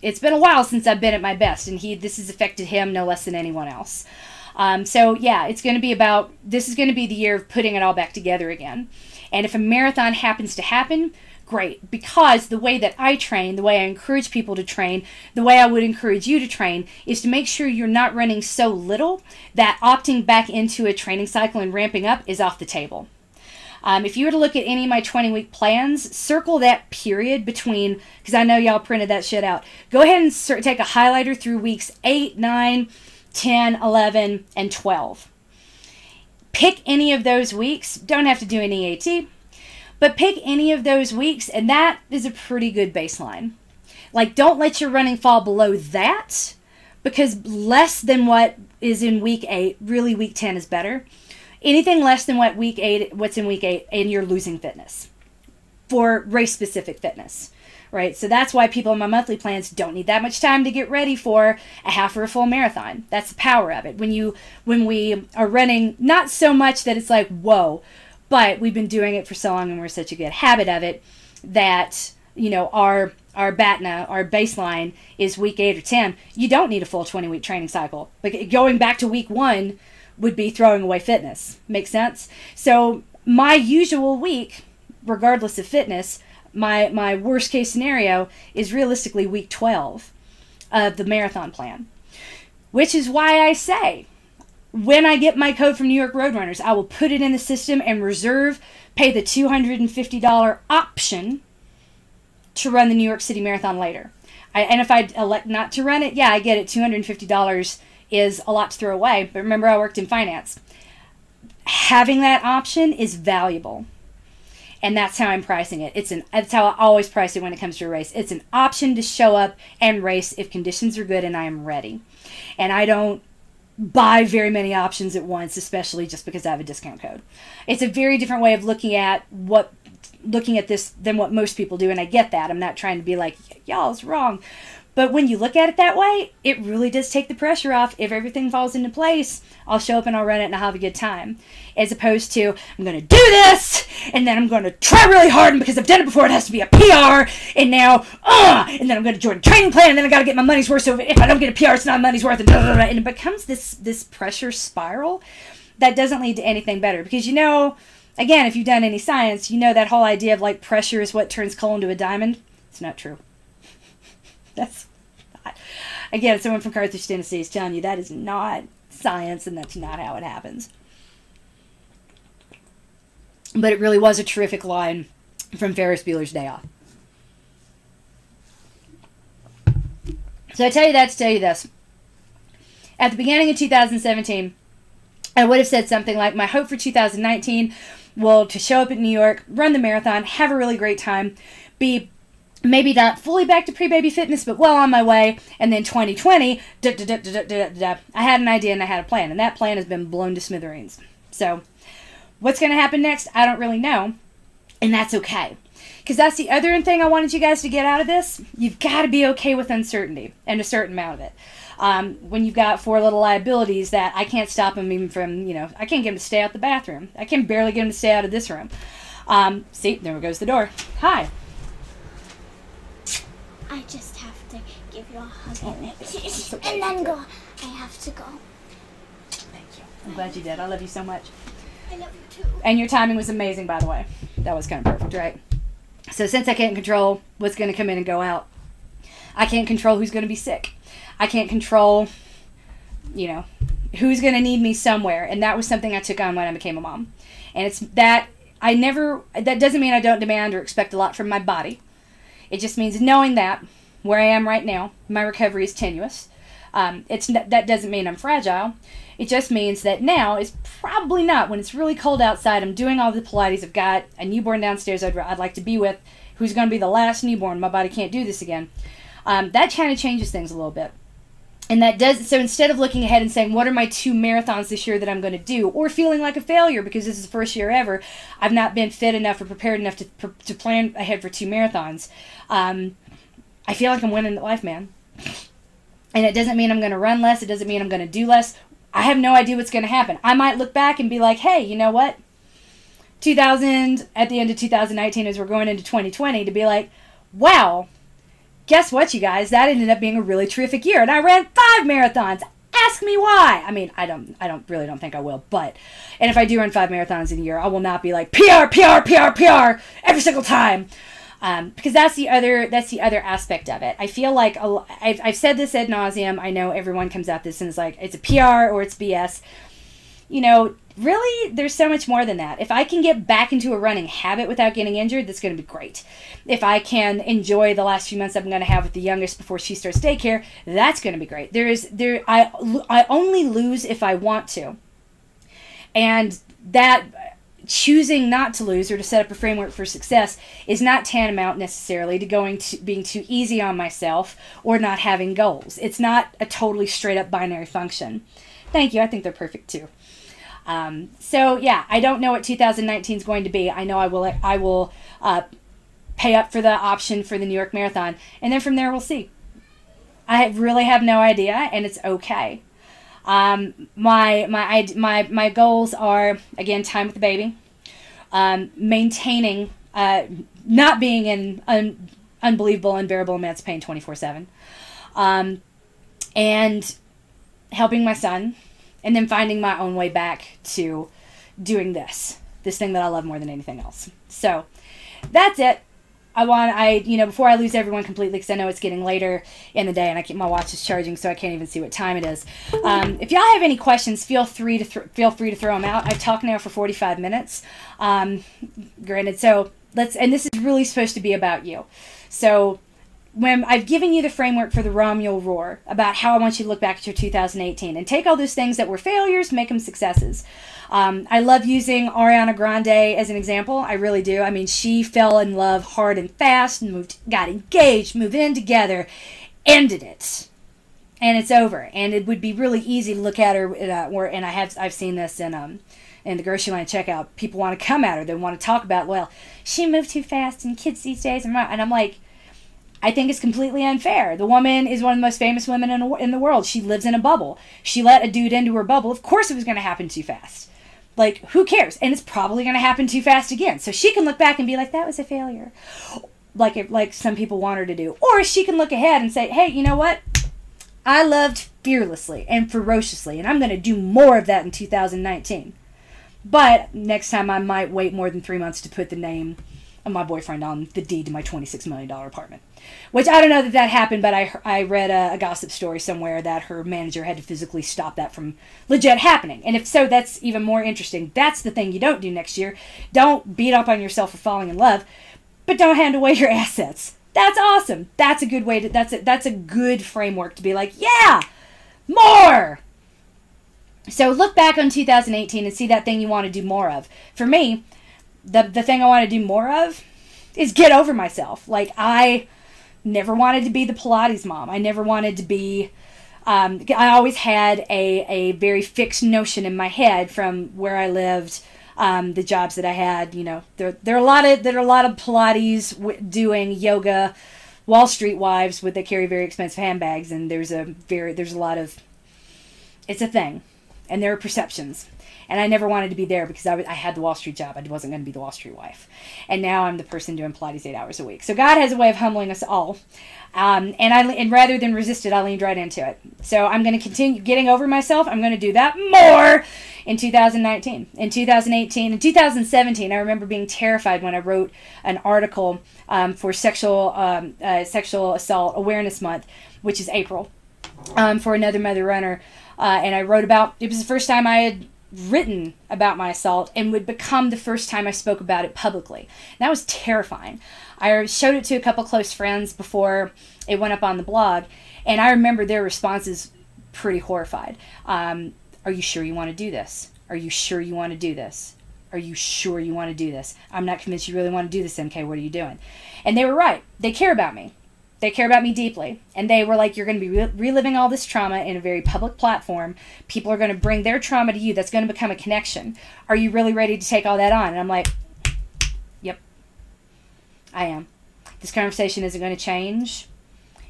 it's been a while since I've been at my best, and this has affected him no less than anyone else. So yeah, this is going to be the year of putting it all back together again. And if a marathon happens to happen, great. Because the way that I train, the way I encourage people to train, the way I would encourage you to train, is to make sure you're not running so little that opting back into a training cycle and ramping up is off the table. If you were to look at any of my 20-week plans, circle that period between, because I know y'all printed that shit out. Go ahead and take a highlighter through weeks 8, 9, 10, 11, and 12. Pick any of those weeks. Don't have to do an EAT, but pick any of those weeks, and that is a pretty good baseline. Like, don't let your running fall below that, because less than what is in week 8, really week 10 is better. Anything less than what's in week 8, and you're losing fitness for race-specific fitness. Right, so that's why people in my monthly plans don't need that much time to get ready for a half or a full marathon. That's the power of it. When we are running, not so much that it's like, whoa, but we've been doing it for so long and we're such a good habit of it that, our BATNA, our baseline is week 8 or 10. You don't need a full 20-week training cycle. But going back to week 1 would be throwing away fitness. Make sense? So my usual week, regardless of fitness, my worst case scenario is realistically week 12 of the marathon plan, which is why I say when I get my code from New York Roadrunners, I will put it in the system and pay the $250 option to run the New York City Marathon later. And if I elect not to run it, yeah, I get it. $250 is a lot to throw away. But remember, I worked in finance. Having that option is valuable. And that's how I'm pricing it. That's how I always price it when it comes to a race. It's an option to show up and race if conditions are good and I am ready. And I don't buy very many options at once, especially just because I have a discount code. It's a very different way of looking at this than what most people do, and I get that. I'm not trying to be like, y'all, it's wrong. But when you look at it that way, it really does take the pressure off. If everything falls into place, I'll show up and I'll run it and I'll have a good time. As opposed to, I'm going to do this, and then I'm going to try really hard, and because I've done it before, it has to be a PR, and now, and then I'm going to join a training plan, and then I got to get my money's worth, so if I don't get a PR, it's not money's worth, and it becomes this pressure spiral that doesn't lead to anything better. Because, you know, again, if you've done any science, you know that whole idea of, like, pressure is what turns coal into a diamond. It's not true. That's not. Again, someone from Carthage, Tennessee is telling you that is not science, and that's not how it happens. But it really was a terrific line from Ferris Bueller's Day Off. So I tell you that to tell you this. At the beginning of 2017, I would have said something like, my hope for 2019 will to show up in New York, run the marathon, have a really great time, be maybe not fully back to pre-baby fitness, but well on my way, and then 2020, I had an idea and I had a plan, and that plan has been blown to smithereens. So what's going to happen next? I don't really know, and that's okay. Because that's the other thing I wanted you guys to get out of this. You've got to be okay with uncertainty, and a certain amount of it. When you've got 4 little liabilities that I can't stop them even from, you know, I can't get them to stay out the bathroom. I can barely get them to stay out of this room. See, there goes the door. Hi. I just have to give you a hug and then go. I have to go. Thank you. I'm glad you did. I love you so much. I love you too. And your timing was amazing, by the way. That was kind of perfect, right? So since I can't control what's going to come in and go out, I can't control who's going to be sick. I can't control, you know, who's going to need me somewhere. And that was something I took on when I became a mom. And it's that that doesn't mean I don't demand or expect a lot from my body. It just means knowing that where I am right now, my recovery is tenuous. That doesn't mean I'm fragile. It just means that now is probably not, when it's really cold outside, I'm doing all the Pilates, I've got a newborn downstairs I'd like to be with, who's going to be the last newborn, my body can't do this again. That kind of changes things a little bit. And that does, so instead of looking ahead and saying, what are my 2 marathons this year that I'm going to do, or feeling like a failure because this is the first year ever, I've not been fit enough or prepared enough to plan ahead for 2 marathons, I feel like I'm winning at life, man. And it doesn't mean I'm going to run less, it doesn't mean I'm going to do less. I have no idea what's going to happen. I might look back and be like, hey, you know what? At the end of 2019, as we're going into 2020, to be like, wow, guess what, you guys? That ended up being a really terrific year, and I ran 5 marathons. Ask me why. I mean, I really don't think I will, but, and if I do run 5 marathons in a year, I will not be like PR every single time. Because that's the other aspect of it. I feel like I've said this ad nauseum. I know everyone comes at this and is like, it's a PR or it's BS. You know, really, there's so much more than that. If I can get back into a running habit without getting injured, that's going to be great. If I can enjoy the last few months I'm going to have with the youngest before she starts daycare, that's going to be great. I only lose if I want to, and that. Choosing not to lose or to set up a framework for success is not tantamount necessarily to being too easy on myself or not having goals. It's not a totally straight up binary function. Thank you. I think they're perfect too. So yeah, I don't know what 2019 is going to be. I know I will pay up for the option for the New York Marathon, and then from there we'll see. I really have no idea, and it's okay. My goals are, again, time with the baby, maintaining, not being in unbelievable, unbearable amounts of pain 24/7, and helping my son, and then finding my own way back to doing this thing that I love more than anything else. So that's it. Before I lose everyone completely, because I know it's getting later in the day and my watch is charging, so I can't even see what time it is. If y'all have any questions, feel free to throw them out. I've talked now for 45 minutes. Granted, so and this is really supposed to be about you. So when I've given you the framework for the Raw Mule Roar about how I want you to look back at your 2018 and take all those things that were failures, make them successes. I love using Ariana Grande as an example. I really do. I mean, she fell in love hard and fast and got engaged, moved in together, ended it. and it's over. And it would be really easy to look at her, and I've seen this in the grocery line checkout. People want to come at her. They want to talk about, well, she moved too fast and kids these days. And I'm like, I think it's completely unfair. The woman is one of the most famous women in the world. She lives in a bubble. She let a dude into her bubble. Of course it was going to happen too fast. Like, who cares? And it's probably going to happen too fast again. So she can look back and be like, that was a failure. Like some people want her to do. Or she can look ahead and say, hey, you know what? I loved fearlessly and ferociously, and I'm going to do more of that in 2019. But next time I might wait more than 3 months to put the name of my boyfriend on the deed to my $26 million apartment. Which I don't know that happened, but I read a gossip story somewhere that her manager had to physically stop that from legit happening. And if so, that's even more interesting. That's the thing you don't do next year. Don't beat up on yourself for falling in love, but don't hand away your assets. That's awesome. That's a good way to, that's a good framework to be like, yeah, more. So look back on 2018 and see that thing you want to do more of. For me, the thing I want to do more of is get over myself. Like, I never wanted to be the Pilates mom. I never wanted to be, I always had a very fixed notion in my head from where I lived, the jobs that I had. You know, there are a lot of Pilates doing yoga, Wall Street wives that carry very expensive handbags, and there's a lot of, it's a thing, and there are perceptions. And I never wanted to be there because I had the Wall Street job. I wasn't going to be the Wall Street wife. And now I'm the person doing Pilates 8 hours a week. So God has a way of humbling us all. And rather than resist it, I leaned right into it. So I'm going to continue getting over myself. I'm going to do that more in 2019. In 2018, in 2017, I remember being terrified when I wrote an article for Sexual Assault Awareness Month, which is April, for Another Mother Runner. And I wrote about, it was the first time I had written about my assault and would become the first time I spoke about it publicly. And that was terrifying. I showed it to a couple close friends before it went up on the blog, and I remember their responses pretty horrified. Are you sure you want to do this? Are you sure you want to do this? Are you sure you want to do this? I'm not convinced you really want to do this, MK. What are you doing? And they were right. They care about me. They care about me deeply. And they were like, you're going to be reliving all this trauma in a very public platform. People are going to bring their trauma to you. That's going to become a connection. Are you really ready to take all that on? And I'm like, yep, I am. This conversation isn't going to change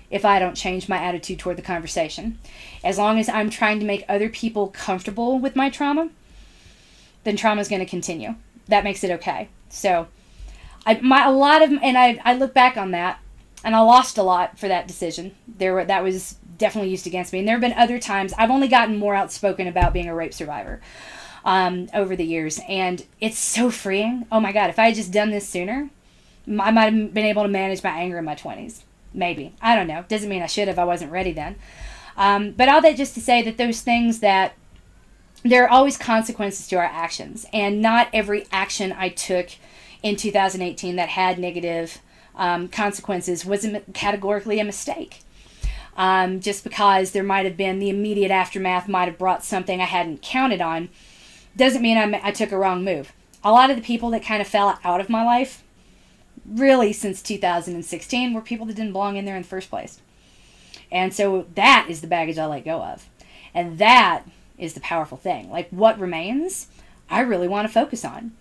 if I don't change my attitude toward the conversation. As long as I'm trying to make other people comfortable with my trauma, then trauma is going to continue. That makes it okay. So I look back on that, and I lost a lot for that decision. That was definitely used against me. And there have been other times I've only gotten more outspoken about being a rape survivor over the years. And it's so freeing. Oh my God, if I had just done this sooner, I might have been able to manage my anger in my 20s. Maybe. I don't know. Doesn't mean I should have. I wasn't ready then. But all that just to say that those things that there are always consequences to our actions. And not every action I took in 2018 that had negative consequences was categorically a mistake. Just because there might have been the immediate aftermath might have brought something I hadn't counted on doesn't mean I took a wrong move. A lot of the people that kind of fell out of my life really since 2016 were people that didn't belong in there in the first place. And so that is the baggage I let go of. And that is the powerful thing. Like, what remains, I really want to focus on,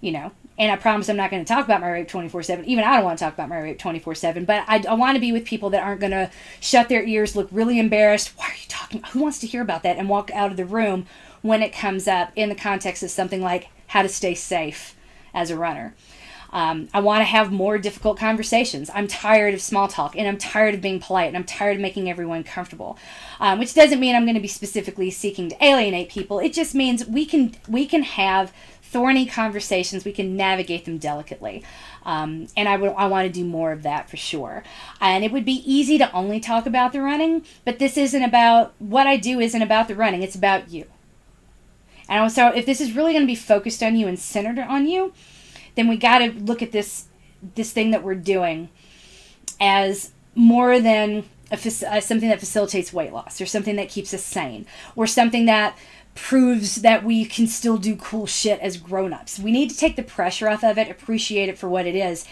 you know. And I promise I'm not going to talk about my rape 24/7. Even I don't want to talk about my rape 24/7. But I want to be with people that aren't going to shut their ears, look really embarrassed. Why are you talking? Who wants to hear about that? And walk out of the room when it comes up in the context of something like how to stay safe as a runner. I want to have more difficult conversations. I'm tired of small talk, and I'm tired of being polite, and I'm tired of making everyone comfortable. Which doesn't mean I'm going to be specifically seeking to alienate people. It just means we can have thorny conversations. We can navigate them delicately. And I want to do more of that for sure. And it would be easy to only talk about the running, but this isn't about, what I do isn't about the running. It's about you. And so if this is really going to be focused on you and centered on you, then we got to look at this thing that we're doing as more than something that facilitates weight loss, or something that keeps us sane, or something that proves that we can still do cool shit as grown-ups. We need to take the pressure off of it, appreciate it for what it is,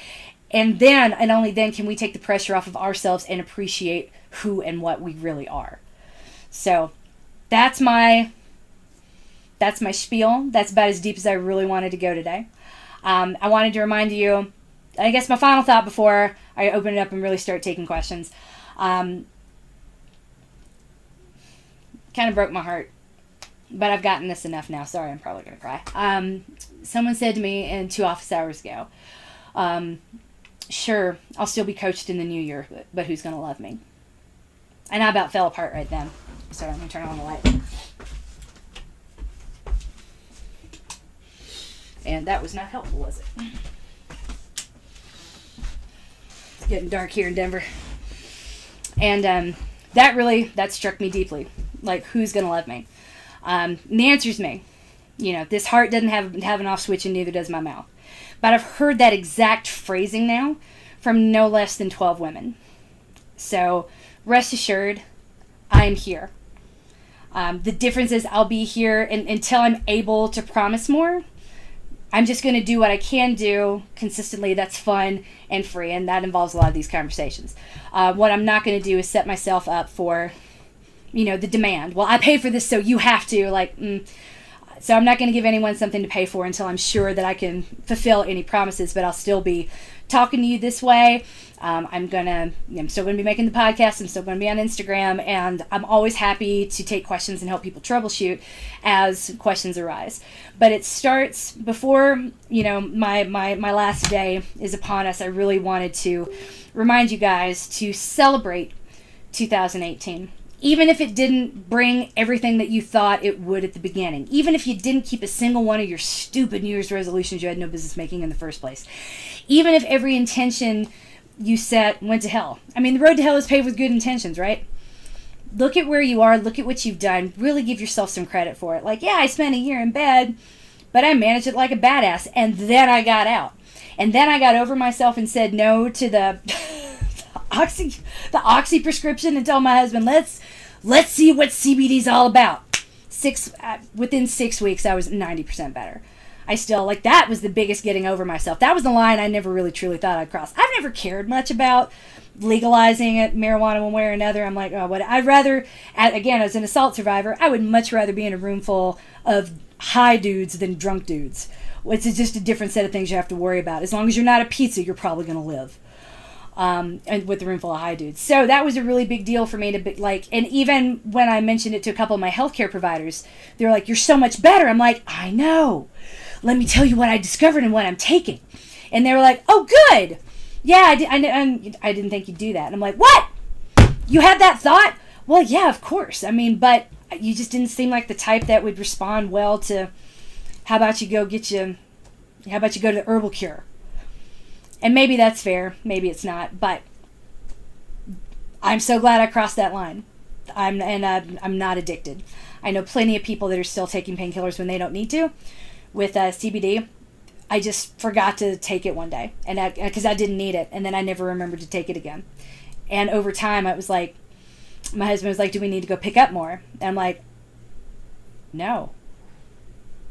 and then, and only then, can we take the pressure off of ourselves and appreciate who and what we really are. So that's my spiel. That's about as deep as I really wanted to go today. I wanted to remind you, I guess my final thought before I open it up and really start taking questions. Kind of broke my heart, but I've gotten this enough now. Sorry, I'm probably going to cry. Someone said to me in 2 office hours ago, sure, I'll still be coached in the new year, but who's going to love me? And I about fell apart right then. Sorry, I'm going to turn on the light. And that was not helpful, was it? It's getting dark here in Denver. And that struck me deeply. Like, who's going to love me? And the answer is me. You know, this heart doesn't have an off switch, and neither does my mouth. But I've heard that exact phrasing now from no less than 12 women. So rest assured, I'm here. The difference is I'll be here until I'm able to promise more. I'm just going to do what I can do consistently that's fun and free, and that involves a lot of these conversations. What I'm not going to do is set myself up for, you know, the demand. Well, I paid for this, so you have to. So I'm not going to give anyone something to pay for until I'm sure that I can fulfill any promises, but I'll still be talking to you this way. I'm still going to be making the podcast. I'm still going to be on Instagram, and I'm always happy to take questions and help people troubleshoot as questions arise. But it starts before, you know, my last day is upon us. I really wanted to remind you guys to celebrate 2018. Even if it didn't bring everything that you thought it would at the beginning. Even if you didn't keep a single one of your stupid New Year's resolutions you had no business making in the first place. Even if every intention you set went to hell. I mean, the road to hell is paved with good intentions, right? Look at where you are. Look at what you've done. Really give yourself some credit for it. Like, yeah, I spent a year in bed, but I managed it like a badass. And then I got out. And then I got over myself and said no to the oxy prescription and told my husband, let's see what CBD's all about. Within 6 weeks, I was 90% better. I still, that was the biggest getting over myself. That was the line I never really truly thought I'd cross. I've never cared much about legalizing it, marijuana one way or another. I'm like, oh, what? I'd rather, again, as an assault survivor, I would much rather be in a room full of high dudes than drunk dudes. It's just a different set of things you have to worry about. As long as you're not a pizza, you're probably going to live. And with the room full of high dudes. So that was a really big deal for me to be and even when I mentioned it to a couple of my healthcare providers, they were like, you're so much better. I'm like, I know. Let me tell you what I discovered and what I'm taking. And they were like, oh, good. Yeah, I didn't think you'd do that. And I'm like, what? You had that thought? Well, yeah, of course. I mean, but you just didn't seem like the type that would respond well to, how about you go to the herbal cure? And maybe that's fair, maybe it's not, but I'm so glad I crossed that line. I'm not addicted. I know plenty of people that are still taking painkillers when they don't need to. With CBD, I just forgot to take it one day, and because I didn't need it, and then I never remembered to take it again. And over time, I was like, my husband was like, do we need to go pick up more? And I'm like, no,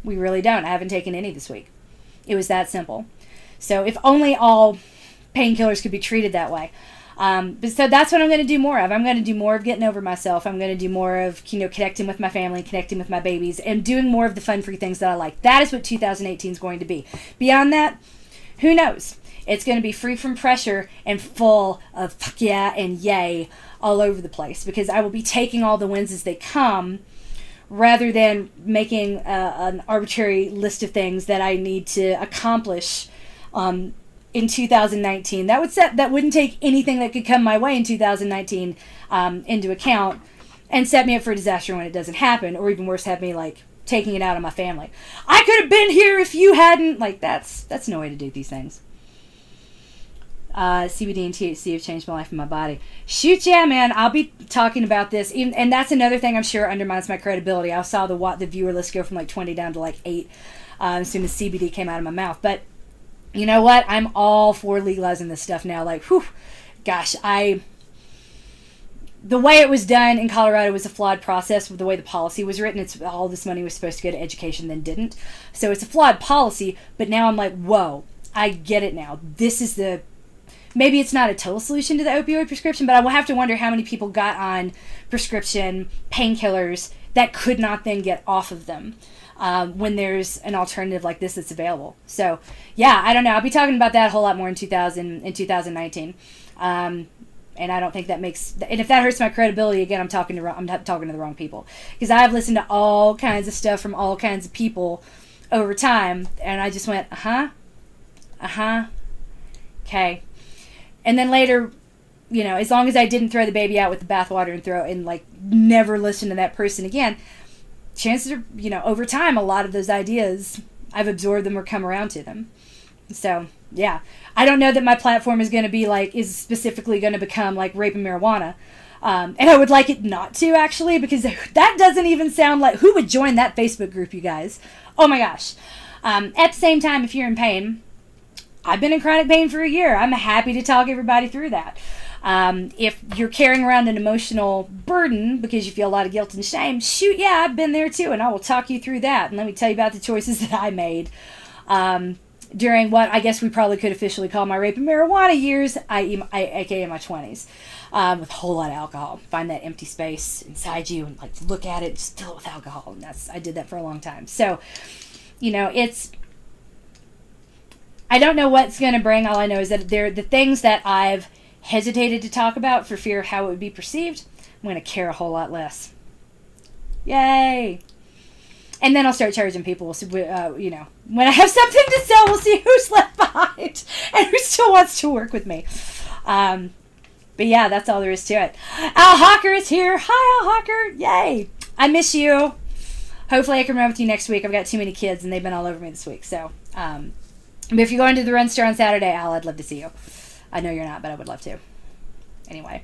we really don't. I haven't taken any this week. It was that simple. So if only all painkillers could be treated that way. But so that's what I'm going to do more of. I'm going to do more of getting over myself. I'm going to do more of, connecting with my family, connecting with my babies, and doing more of the fun, free things that I like. That is what 2018 is going to be. Beyond that, who knows? It's going to be free from pressure and full of fuck yeah and yay all over the place, because I will be taking all the wins as they come, rather than making an arbitrary list of things that I need to accomplish in 2019. That wouldn't take anything that could come my way in 2019 into account, and set me up for a disaster when it doesn't happen, or even worse, have me taking it out on my family. I could have been here if you hadn't. That's no way to do these things. CBD and THC have changed my life and my body. Shoot, yeah, man. I'll be talking about this, and that's another thing I'm sure undermines my credibility. I saw the viewer list go from 20 down to 8 as soon as CBD came out of my mouth. But you know what? I'm all for legalizing this stuff now. Gosh, the way it was done in Colorado was a flawed process with the way the policy was written. All this money was supposed to go to education, then didn't. So it's a flawed policy, but now I'm like, whoa, I get it now. This is the maybe it's not a total solution to the opioid prescription, but I will have to wonder how many people got on prescription painkillers that could not then get off of them when there's an alternative like this that's available. So, yeah, I don't know. I'll be talking about that a whole lot more in 2019. And I don't think that makes... And if that hurts my credibility, again, I'm talking to the wrong people. Because I've listened to all kinds of stuff from all kinds of people over time, and I just went, okay. And then later, you know, as long as I didn't throw the baby out with the bathwater and like never listen to that person again, chances are, you know, over time, a lot of those ideas, I've absorbed them or come around to them. So, yeah. I don't know that my platform is going to be like, is specifically going to become like rape and marijuana. And I would like it not to, actually, because that doesn't even sound like... Who would join that Facebook group, you guys? Oh, my gosh. At the same time, if you're in pain, I've been in chronic pain for a year. I'm happy to talk everybody through that. If you're carrying around an emotional burden because you feel a lot of guilt and shame, shoot, yeah, I've been there too, and I will talk you through that. And let me tell you about the choices that I made during what I guess we probably could officially call my rape and marijuana years, aka my 20s. With a whole lot of alcohol. Find that empty space inside you and like look at it, just fill it with alcohol. And I did that for a long time. So, you know, I don't know what's going to bring. All I know is that the things that I've hesitated to talk about for fear of how it would be perceived, I'm going to care a whole lot less. Yay! And then I'll start charging people, you know, when I have something to sell, we'll see who's left behind and who still wants to work with me. But yeah, that's all there is to it. Al Hawker is here. Hi, Al Hawker. Yay. I miss you. Hopefully I can run with you next week. I've got too many kids and they've been all over me this week. So, but if you're going to the Run Star on Saturday, Al, I'd love to see you. I know you're not, but I would love to. Anyway.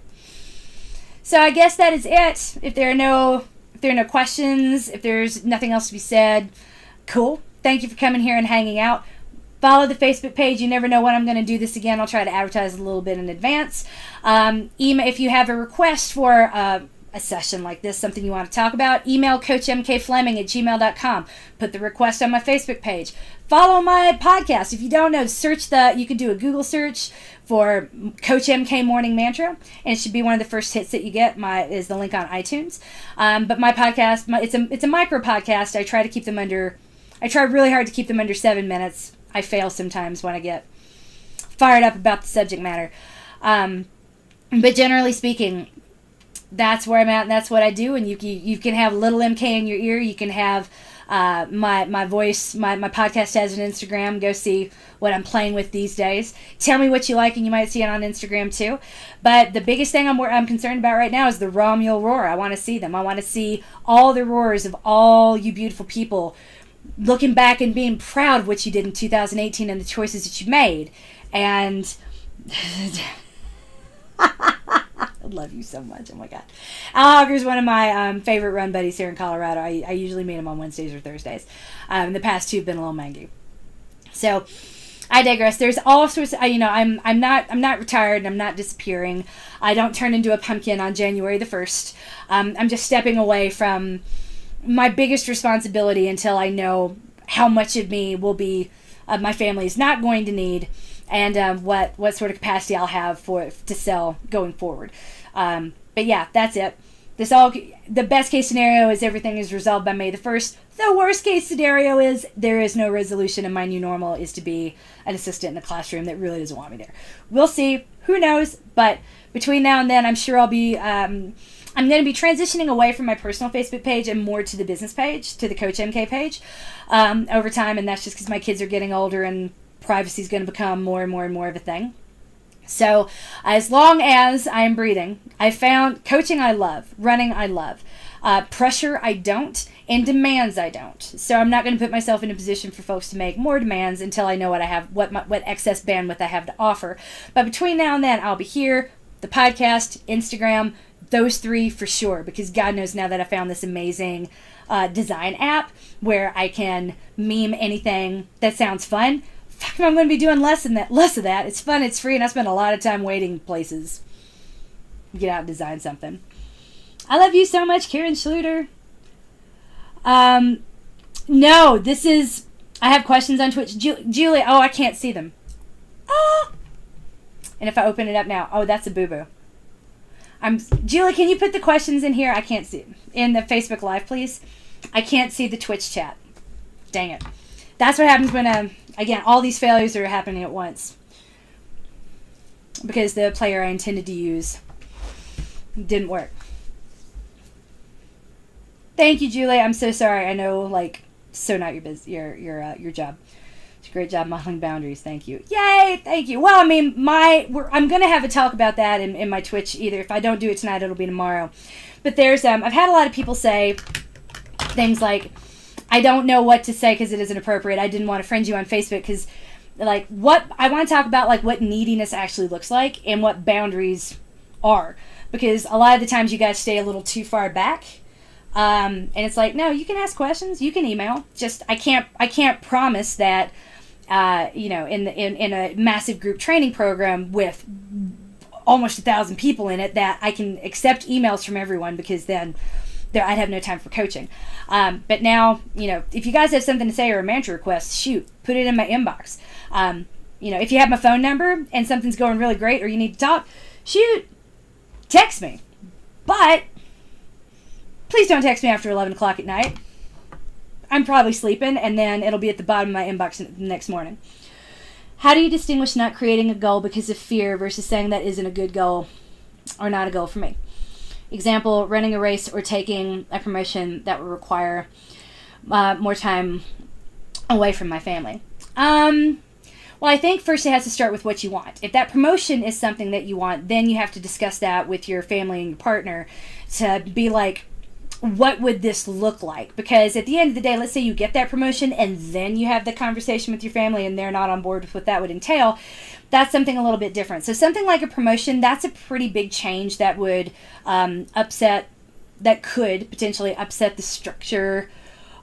So I guess that is it. If there are no questions, if there's nothing else to be said, cool. Thank you for coming here and hanging out. Follow the Facebook page. You never know when I'm going to do this again. I'll try to advertise a little bit in advance. Email if you have a request for a session like this, something you want to talk about, email coachmkfleming@gmail.com. Put the request on my Facebook page. Follow my podcast. If you don't know, you can do a Google search for Coach MK Morning Mantra, and it should be one of the first hits that you get. Is the link on iTunes. But my podcast, it's a micro podcast. I try really hard to keep them under 7 minutes. I fail sometimes when I get fired up about the subject matter. But generally speaking, that's where I'm at and that's what I do. And you can have little MK in your ear. You can have my voice. My podcast has an Instagram. Go see what I'm playing with these days. Tell me what you like and you might see it on Instagram too. But the biggest thing I'm concerned about right now is the raw mule roar. I want to see them. I want to see all the roars of all you beautiful people looking back and being proud of what you did in 2018 and the choices that you made. And I love you so much. Oh my God. Al Hogger's one of my favorite run buddies here in Colorado. I usually meet him on Wednesdays or Thursdays. The past two have been a little mangy. So I digress. There's all sorts of, I'm not retired and I'm not disappearing. I don't turn into a pumpkin on January the 1st. I'm just stepping away from my biggest responsibility until I know how much of me will be, my family is not going to need, and what sort of capacity I'll have to sell going forward. But yeah, that's it. The best case scenario is everything is resolved by May the 1st. The worst case scenario is there is no resolution and my new normal is to be an assistant in a classroom that really doesn't want me there. We'll see. Who knows? But between now and then, I'm sure I'll be... I'm going to be transitioning away from my personal Facebook page and more to the business page, to the Coach MK page, over time, and that's just because my kids are getting older and privacy is going to become more and more and more of a thing. So as long as I am breathing, I found coaching I love, running I love, pressure I don't, and demands I don't. So I'm not going to put myself in a position for folks to make more demands until I know what I have, what excess bandwidth I have to offer. But between now and then, I'll be here, the podcast, Instagram, those three for sure, because God knows now that I found this amazing design app where I can meme anything that sounds fun. I'm going to be doing less of that. It's fun, it's free, and I spend a lot of time waiting places. Get out and design something. I love you so much, Karen Schluter. No, this is... I have questions on Twitch. Julie, oh, I can't see them. Oh! And if I open it up now, oh, that's a boo-boo. Julie, can you put the questions in here? I can't see in the Facebook Live, please. I can't see the Twitch chat. Dang it. That's what happens when, again, all these failures are happening at once. Because the player I intended to use didn't work. Thank you, Julie. I'm so sorry. I know, like, so not your job. It's a great job modeling boundaries. Thank you. Yay! Thank you. Well, I mean, I'm going to have a talk about that in my Twitch. Either if I don't do it tonight, it'll be tomorrow. But there's, I've had a lot of people say things like, I don't know what to say because it isn't appropriate. I didn't want to friend you on Facebook because, like, what I want to talk about, like, what neediness actually looks like and what boundaries are. Because a lot of the times you guys stay a little too far back. And it's like, no, you can ask questions, you can email. Just I can't promise that, you know, in a massive group training program with almost 1,000 people in it, that I can accept emails from everyone, because then I'd have no time for coaching. But now, you know, if you guys have something to say or a manager request, shoot, put it in my inbox. You know, if you have my phone number and something's going really great or you need to talk, shoot, text me. But please don't text me after 11 o'clock at night. I'm probably sleeping, and then it'll be at the bottom of my inbox the next morning. How do you distinguish not creating a goal because of fear versus saying that isn't a good goal or not a goal for me? Example, running a race or taking a promotion that would require more time away from my family. Well, I think first it has to start with what you want. If that promotion is something that you want, then you have to discuss that with your family and your partner to be like, what would this look like? Because at the end of the day, let's say you get that promotion and then you have the conversation with your family and they're not on board with what that would entail. That's something a little bit different. So something like a promotion, that's a pretty big change that would that could potentially upset the structure,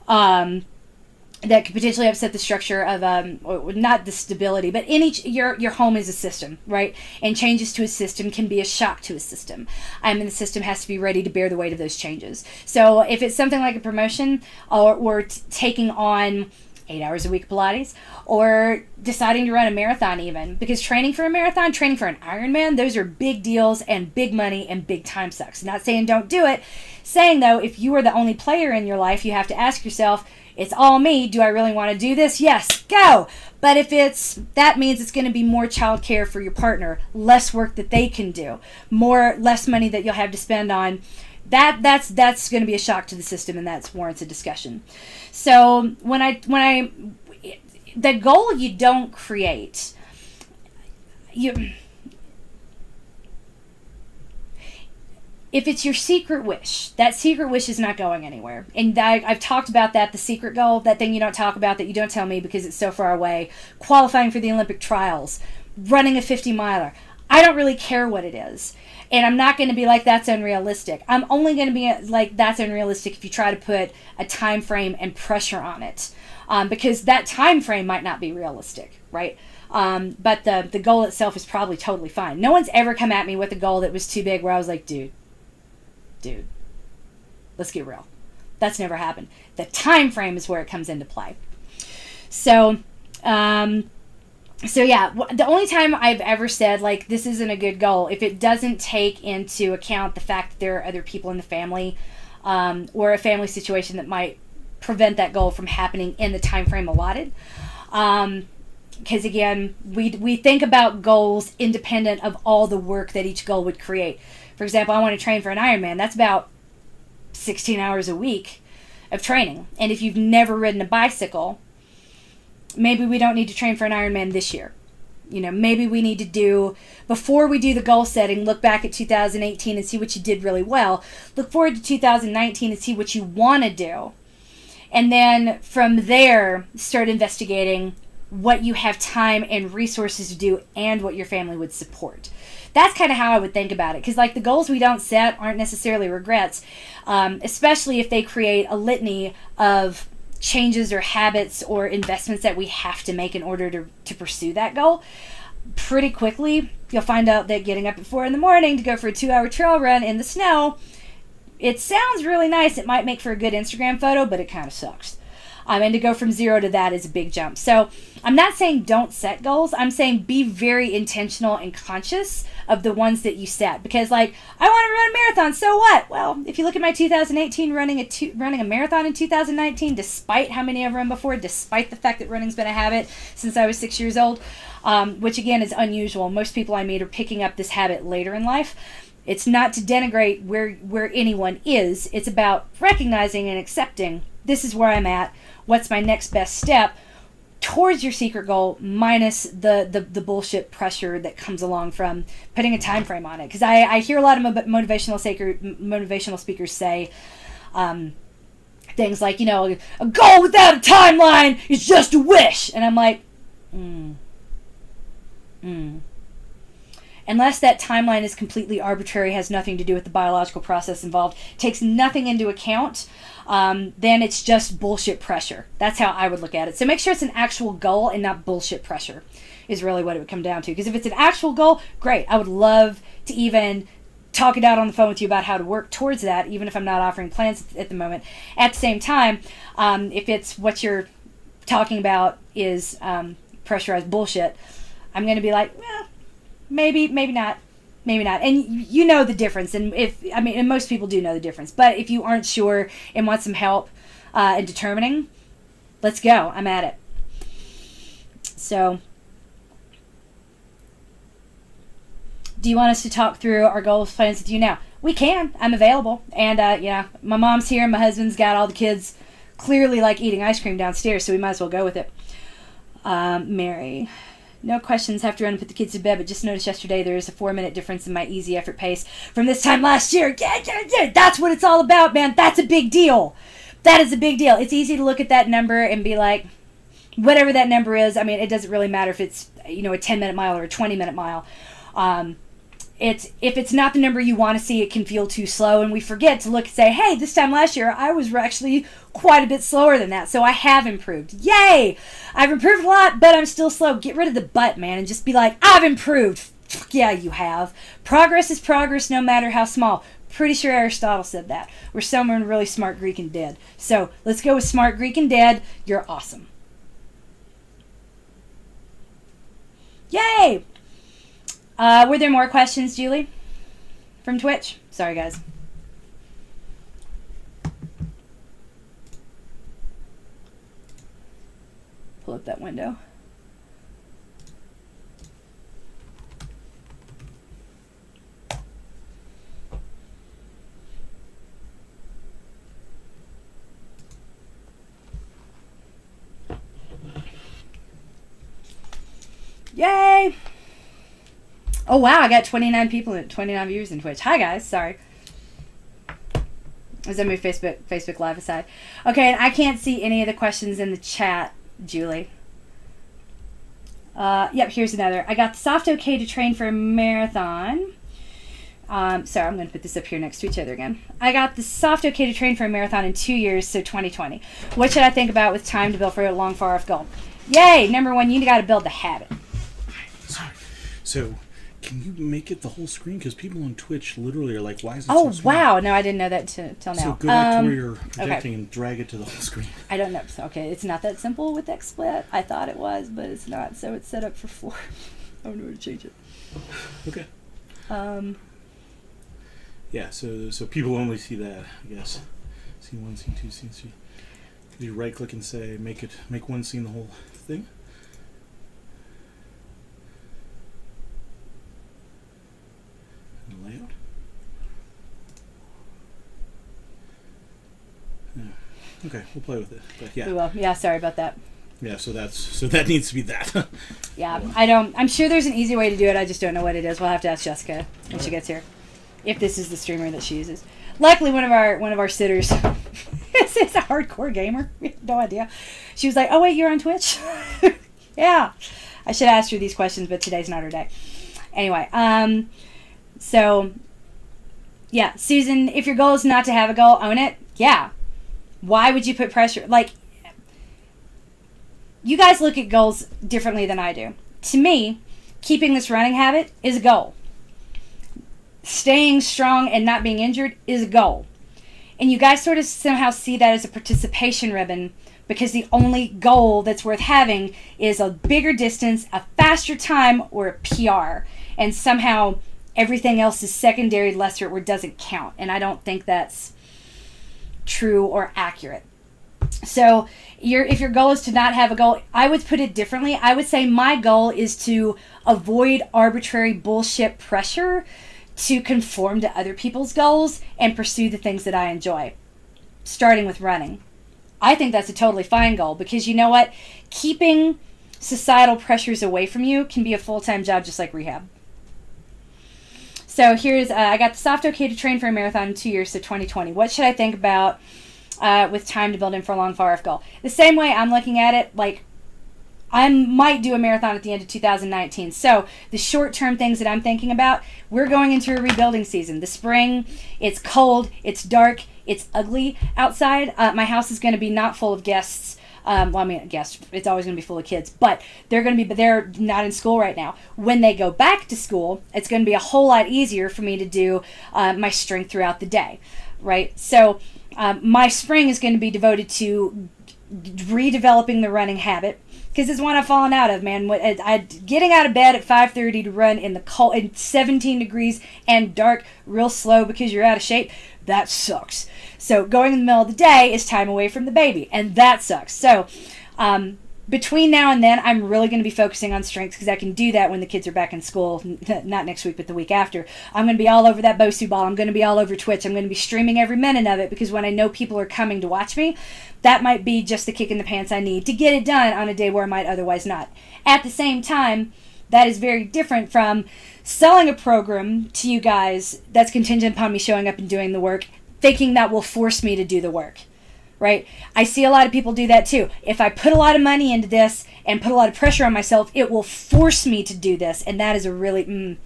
that could potentially upset the structure of, or not the stability, but your home is a system, right? And changes to a system can be a shock to a system. And the system has to be ready to bear the weight of those changes. So if it's something like a promotion, or taking on 8 hours a week of Pilates, or deciding to run a marathon even, because training for a marathon, training for an Ironman, those are big deals and big money and big time sucks. Not saying don't do it, saying though, if you are the only player in your life, you have to ask yourself, it's all me. Do I really want to do this? Yes, go. But if that means it's going to be more childcare for your partner, less work that they can do, less money that you'll have to spend on, that's going to be a shock to the system, and that warrants a discussion. So the goal you don't create, if it's your secret wish, that secret wish is not going anywhere. And I've talked about that, the secret goal, that thing you don't talk about, that you don't tell me because it's so far away, qualifying for the Olympic trials, running a 50-miler. I don't really care what it is. And I'm not going to be like, that's unrealistic. I'm only going to be like, that's unrealistic if you try to put a time frame and pressure on it. Because that time frame might not be realistic, right? But the goal itself is probably totally fine. No one's ever come at me with a goal that was too big where I was like, dude, let's get real. That's never happened. The time frame is where it comes into play. So yeah, the only time I've ever said, like, this isn't a good goal, if it doesn't take into account the fact that there are other people in the family, or a family situation that might prevent that goal from happening in the time frame allotted. Because again, we think about goals independent of all the work that each goal would create. For example, I want to train for an Ironman. That's about 16 hours a week of training. And if you've never ridden a bicycle, maybe we don't need to train for an Ironman this year. You know, maybe we need to do, before we do the goal setting, look back at 2018 and see what you did really well. Look forward to 2019 and see what you want to do. And then from there, start investigating what you have time and resources to do and what your family would support. That's kind of how I would think about it. Because, like, the goals we don't set aren't necessarily regrets, especially if they create a litany of changes or habits or investments that we have to make in order to pursue that goal. Pretty quickly, you'll find out that getting up at 4 in the morning to go for a 2-hour trail run in the snow, it sounds really nice. It might make for a good Instagram photo, but it kind of sucks. And to go from 0 to that is a big jump. So I'm not saying don't set goals. I'm saying be very intentional and conscious of the ones that you set. Because, like, I want to run a marathon, so what? Well, if you look at my 2018 running a marathon in 2019, despite how many I've run before, despite the fact that running's been a habit since I was 6 years old, which again is unusual. Most people I meet are picking up this habit later in life. It's not to denigrate where anyone is. It's about recognizing and accepting, this is where I'm at. What's my next best step towards your secret goal, minus the bullshit pressure that comes along from putting a time frame on it. Because I hear a lot of motivational speakers say things like, you know, a goal without a timeline is just a wish. And I'm like, Unless that timeline is completely arbitrary, has nothing to do with the biological process involved, takes nothing into account, then it's just bullshit pressure. That's how I would look at it. So make sure it's an actual goal and not bullshit pressure is really what it would come down to. Because if it's an actual goal, great. I would love to even talk it out on the phone with you about how to work towards that, even if I'm not offering plans at the moment. At the same time, if it's what you're talking about is pressurized bullshit, I'm going to be like, well, maybe not. And you know the difference. And and most people do know the difference. But if you aren't sure and want some help in determining, let's go. I'm at it. So, do you want us to talk through our goals, plans with you now? We can. I'm available. And, my mom's here. My husband's got all the kids clearly like eating ice cream downstairs, so we might as well go with it. Mary. No questions. Have to run and put the kids to bed, but just noticed yesterday there is a 4-minute difference in my easy effort pace from this time last year. Yeah. That's what it's all about, man. That's a big deal. That is a big deal. It's easy to look at that number and be like, whatever that number is, it doesn't really matter if it's, a 10-minute mile or a 20-minute mile. If it's not the number you want to see, it can feel too slow, and we forget to look and say, hey, this time last year I was actually quite a bit slower than that, so I have improved. Yay! I've improved a lot, but I'm still slow. Get rid of the but, man, and just be like, I've improved. Yeah, you have. Progress is progress, no matter how small. Pretty sure Aristotle said that. We're somewhere in really smart Greek and dead. So let's go with smart Greek and dead. You're awesome. Yay! Were there more questions, Julie? From Twitch? Sorry, guys. Pull up that window. Yay! Oh wow, I got 29 people, 29 viewers in Twitch. Hi guys, sorry. Is that my Facebook Live aside? Okay, and I can't see any of the questions in the chat, Julie. Yep, here's another. I got the soft okay to train for a marathon. Sorry, I'm going to put this up here next to each other again. I got the soft okay to train for a marathon in 2 years, so 2020. What should I think about with time to build for a long, far off goal? Yay! Number one, you got to build the habit. Sorry. So, can you make it the whole screen? Because people on Twitch literally are like, why is it so small? Wow. No, I didn't know that till now. So go back to where you're projecting and drag it to the whole screen. I don't know. Okay, it's not that simple with Xsplit. I thought it was, but it's not. So it's set up for 4. I don't know how to change it. Okay. Yeah, so people only see that, I guess. Scene 1, scene 2, scene 3. You right click and say make one scene the whole thing. Layout. Yeah. Okay, we'll play with it. But yeah. We will. Yeah, sorry about that. Yeah, so that needs to be that. Yeah, I'm sure there's an easy way to do it. I just don't know what it is. We'll have to ask Jessica when she gets here, if this is the streamer that she uses. Luckily, one of our sitters is a hardcore gamer. We have no idea. She was like, "Oh wait, you're on Twitch." Yeah, I should ask her these questions, but today's not her day. Anyway, so, yeah, Susan, if your goal is not to have a goal, own it. Yeah. Why would you put pressure? Like, you guys look at goals differently than I do. To me, keeping this running habit is a goal. Staying strong and not being injured is a goal. And you guys sort of somehow see that as a participation ribbon, because the only goal that's worth having is a bigger distance, a faster time, or a PR. And somehow everything else is secondary, lesser, or doesn't count. And I don't think that's true or accurate. So if your goal is to not have a goal, I would put it differently. I would say my goal is to avoid arbitrary bullshit pressure to conform to other people's goals and pursue the things that I enjoy, starting with running. I think that's a totally fine goal, because you know what? Keeping societal pressures away from you can be a full-time job, just like rehab. So here's, I got the soft okay to train for a marathon in 2 years, so 2020. What should I think about with time to build in for a long far-off goal? The same way I'm looking at it, like, I might do a marathon at the end of 2019. So the short-term things that I'm thinking about, we're going into a rebuilding season. The spring, it's cold, it's dark, it's ugly outside. My house is going to be not full of guests. Well, I mean, guests, it's always going to be full of kids, but they're not in school right now. When they go back to school, it's going to be a whole lot easier for me to do my strength throughout the day, right? So my spring is going to be devoted to redeveloping the running habit, because it's one I've fallen out of, man. Getting out of bed at 5:30 to run in the cold, in 17 degrees and dark, real slow because you're out of shape, that sucks. So going in the middle of the day is time away from the baby, and that sucks. So between now and then, I'm really going to be focusing on strength, because I can do that when the kids are back in school, not next week, but the week after. I'm going to be all over that Bosu ball. I'm going to be all over Twitch. I'm going to be streaming every minute of it, because when I know people are coming to watch me, that might be just the kick in the pants I need to get it done on a day where I might otherwise not. At the same time, that is very different from selling a program to you guys that's contingent upon me showing up and doing the work, thinking that will force me to do the work. Right? I see a lot of people do that too. If I put a lot of money into this and put a lot of pressure on myself, it will force me to do this. And that is a really,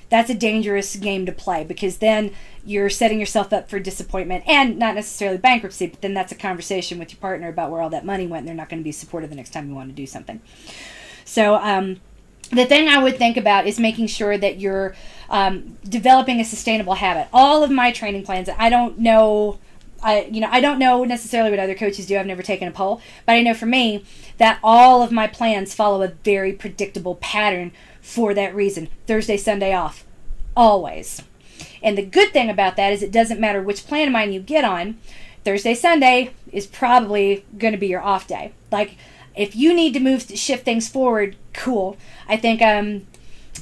that's a dangerous game to play, because then you're setting yourself up for disappointment and not necessarily bankruptcy, but then that's a conversation with your partner about where all that money went, and they're not going to be supportive the next time you want to do something. So the thing I would think about is making sure that you're developing a sustainable habit. All of my training plans, I don't know necessarily what other coaches do. I've never taken a poll, but I know for me that all of my plans follow a very predictable pattern for that reason. Thursday, Sunday off, always. And the good thing about that is it doesn't matter which plan of mine you get on. Thursday, Sunday is probably going to be your off day. Like, if you need to shift things forward, cool. I think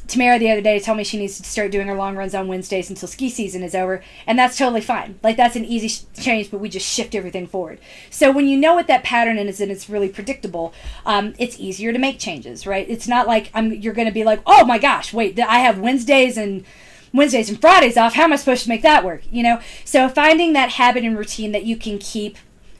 Tamara the other day told me she needs to start doing her long runs on Wednesdays until ski season is over, and that's totally fine. Like, that's an easy change, but we just shift everything forward. So when you know what that pattern is and it's really predictable, it's easier to make changes, right? It's not like you're going to be like, oh my gosh, wait, I have Wednesdays and Fridays off. How am I supposed to make that work? You know, so finding that habit and routine that you can keep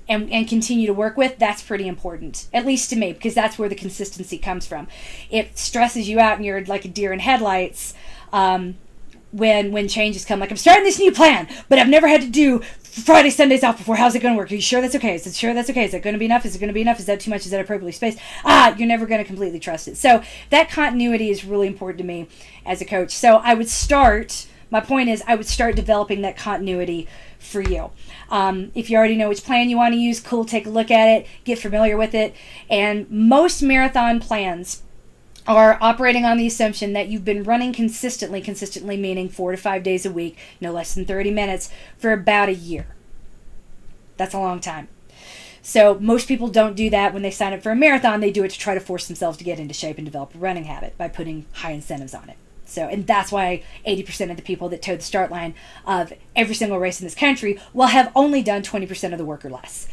and continue to work with, that's pretty important, at least to me, because that's where the consistency comes from. It stresses you out and you're like a deer in headlights when changes come. Like, I'm starting this new plan, but I've never had to do Friday, Sundays off before. How's it going to work? Are you sure that's okay? Is it sure that's okay? Is that going to be enough? Is it going to be enough? Is that too much? Is that appropriately spaced? You're never going to completely trust it. So that continuity is really important to me as a coach. So I would start developing that continuity for you. If you already know which plan you want to use, cool, take a look at it, get familiar with it. And most marathon plans are operating on the assumption that you've been running consistently meaning 4 to 5 days a week, no less than 30 minutes, for about a year. That's a long time. So most people don't do that when they sign up for a marathon. They do it to try to force themselves to get into shape and develop a running habit by putting high incentives on it. So, and that's why 80% of the people that toe the start line of every single race in this country will have only done 20% of the work or less.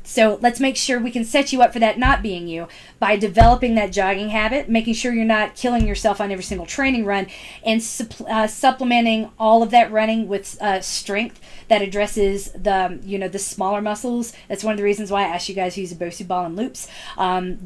So let's make sure we can set you up for that not being you by developing that jogging habit, making sure you're not killing yourself on every single training run, and supplementing all of that running with strength that addresses the smaller muscles. That's one of the reasons why I asked you guys to use a Bosu ball and loops.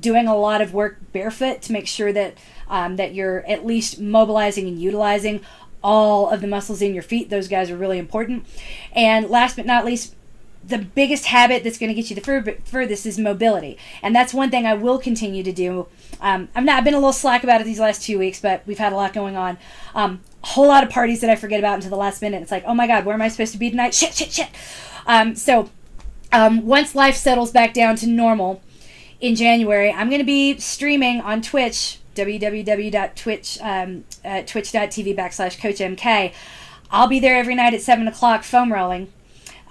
Doing a lot of work barefoot to make sure that that you're at least mobilizing and utilizing all of the muscles in your feet. Those guys are really important. And last but not least, the biggest habit that's going to get you the furthest is mobility. And that's one thing I will continue to do. I've been a little slack about it these last 2 weeks, but we've had a lot going on. A whole lot of parties that I forget about until the last minute. It's like, oh my God, where am I supposed to be tonight? Shit. Once life settles back down to normal in January, I'm going to be streaming on Twitch, twitch.tv/CoachedMK. I'll be there every night at 7 o'clock foam rolling.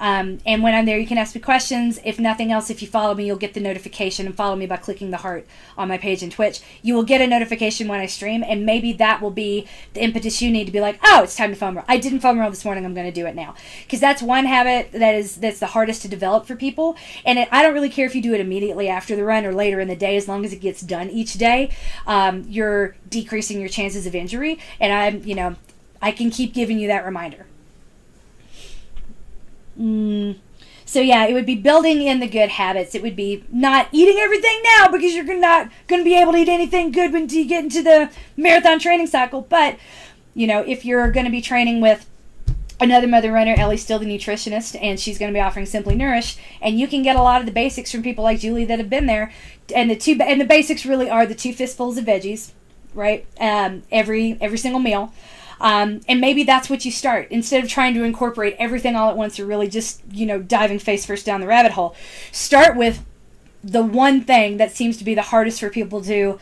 And when I'm there, you can ask me questions. If nothing else, if you follow me, you'll get the notification, and follow me by clicking the heart on my page in Twitch. You will get a notification when I stream, and maybe that will be the impetus you need to be like, oh, it's time to foam roll. I didn't foam roll this morning. I'm going to do it now. Because that's one habit that's the hardest to develop for people. And I don't really care if you do it immediately after the run or later in the day, as long as it gets done each day. You're decreasing your chances of injury. And I can keep giving you that reminder. So yeah, it would be building in the good habits. It would be not eating everything now, because you're not going to be able to eat anything good when you get into the marathon training cycle. But, if you're going to be training with another mother runner, Ellie's still the nutritionist, and she's going to be offering Simply Nourished, and you can get a lot of the basics from people like Julie that have been there. And the basics really are the 2 fistfuls of veggies, right? Every single meal. And maybe that's what you start. Instead of trying to incorporate everything all at once, or really just, diving face first down the rabbit hole. Start with the one thing that seems to be the hardest for people to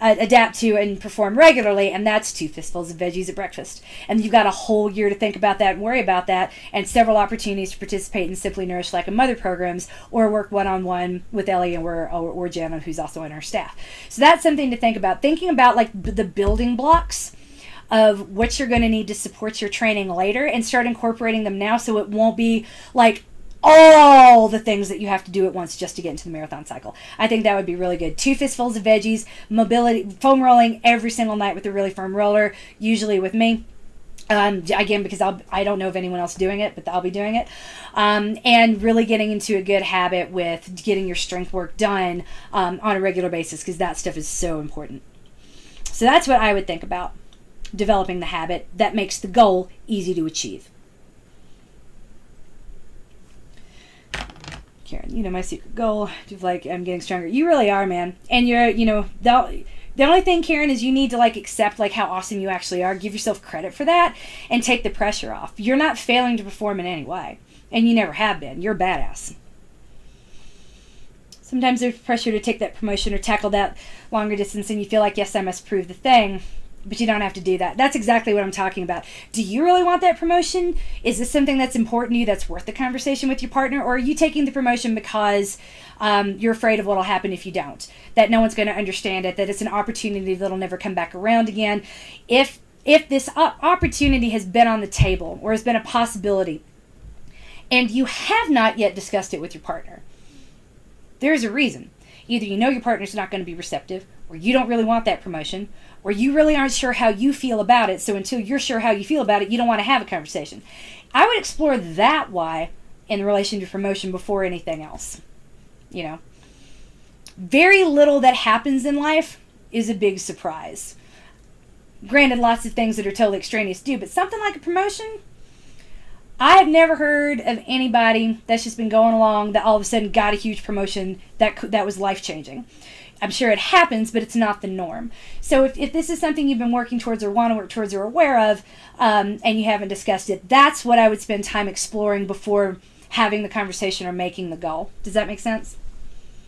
adapt to and perform regularly, and that's 2 fistfuls of veggies at breakfast. And you've got a whole year to think about that and worry about that, and several opportunities to participate in Simply Nourished Like a Mother programs, or work one-on-one with Ellie or Jenna, who's also on our staff. So that's something to think about. Thinking about like the building blocks of what you're going to need to support your training later, and start incorporating them now, so it won't be like all the things that you have to do at once just to get into the marathon cycle. I think that would be really good. 2 fistfuls of veggies, mobility, foam rolling every single night with a really firm roller, usually with me. Again, because I don't know of anyone else doing it, but I'll be doing it. And really getting into a good habit with getting your strength work done on a regular basis, because that stuff is so important. So that's what I would think about. Developing the habit that makes the goal easy to achieve. Karen, my secret goal, I'm getting stronger. You really are, man. And you're, the only thing, Karen, is you need to accept how awesome you actually are. Give yourself credit for that and take the pressure off. You're not failing to perform in any way, and you never have been. You're a badass. Sometimes there's pressure to take that promotion or tackle that longer distance, and you feel like, yes, I must prove the thing. But you don't have to do that. That's exactly what I'm talking about. Do you really want that promotion? Is this something that's important to you, that's worth the conversation with your partner? Or are you taking the promotion because you're afraid of what will happen if you don't? That no one's going to understand it, that it's an opportunity that'll never come back around again. If this opportunity has been on the table, or has been a possibility, and you have not yet discussed it with your partner, there's a reason. Either your partner's not going to be receptive, or you don't really want that promotion, or you really aren't sure how you feel about it, so until you're sure how you feel about it, you don't want to have a conversation. I would explore that why in relation to promotion before anything else. Very little that happens in life is a big surprise. Granted, lots of things that are totally extraneous do, but something like a promotion, I have never heard of anybody that's just been going along that all of a sudden got a huge promotion that was life-changing. I'm sure it happens, but it's not the norm. So if this is something you've been working towards, or want to work towards, or aware of, and you haven't discussed it, that's what I would spend time exploring before having the conversation or making the goal. Does that make sense?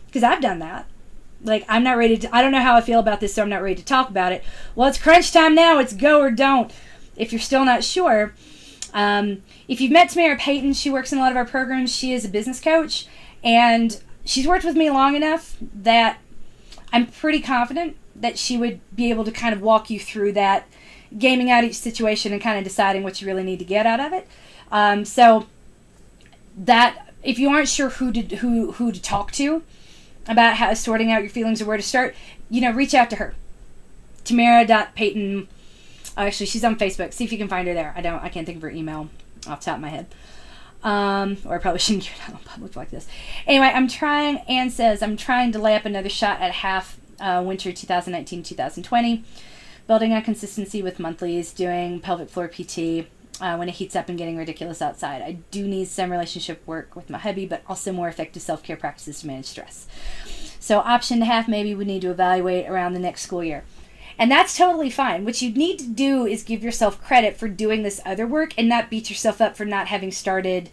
Because I've done that. I'm not ready to, I don't know how I feel about this, so I'm not ready to talk about it. Well, it's crunch time now. It's go or don't. If you're still not sure, if you've met Tamara Payton, she works in a lot of our programs. She is a business coach, and she's worked with me long enough that I'm pretty confident that she would be able to kind of walk you through that, gaming out each situation and kind of deciding what you really need to get out of it. So that, if you aren't sure who to talk to about how sorting out your feelings or where to start, reach out to her. Tamara.Payton. Actually, she's on Facebook. See if you can find her there. I can't think of her email off the top of my head. Or I probably shouldn't give it out in public like this. Anyway, I'm trying to lay up another shot at half winter 2019-2020, building on consistency with monthlies, doing pelvic floor PT, when it heats up and getting ridiculous outside. I do need some relationship work with my hubby, but also more effective self-care practices to manage stress. So option to have, maybe we need to evaluate around the next school year. And that's totally fine. What you need to do is give yourself credit for doing this other work and not beat yourself up for not having started,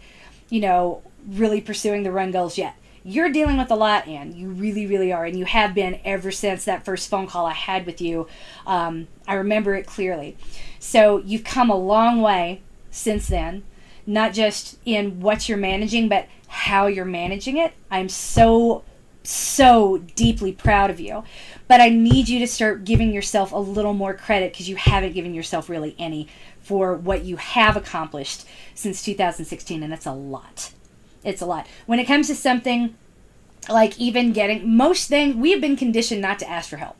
you know, really pursuing the run goals yet. You're dealing with a lot, Anne. You really, really are. And you have been ever since that first phone call I had with you. I remember it clearly. So you've come a long way since then, not just in what you're managing, but how you're managing it. I'm so deeply proud of you. But I need you to start giving yourself a little more credit, because you haven't given yourself really any for what you have accomplished since 2016, and that's a lot. It's a lot. When it comes to something like even getting most things, we have been conditioned not to ask for help.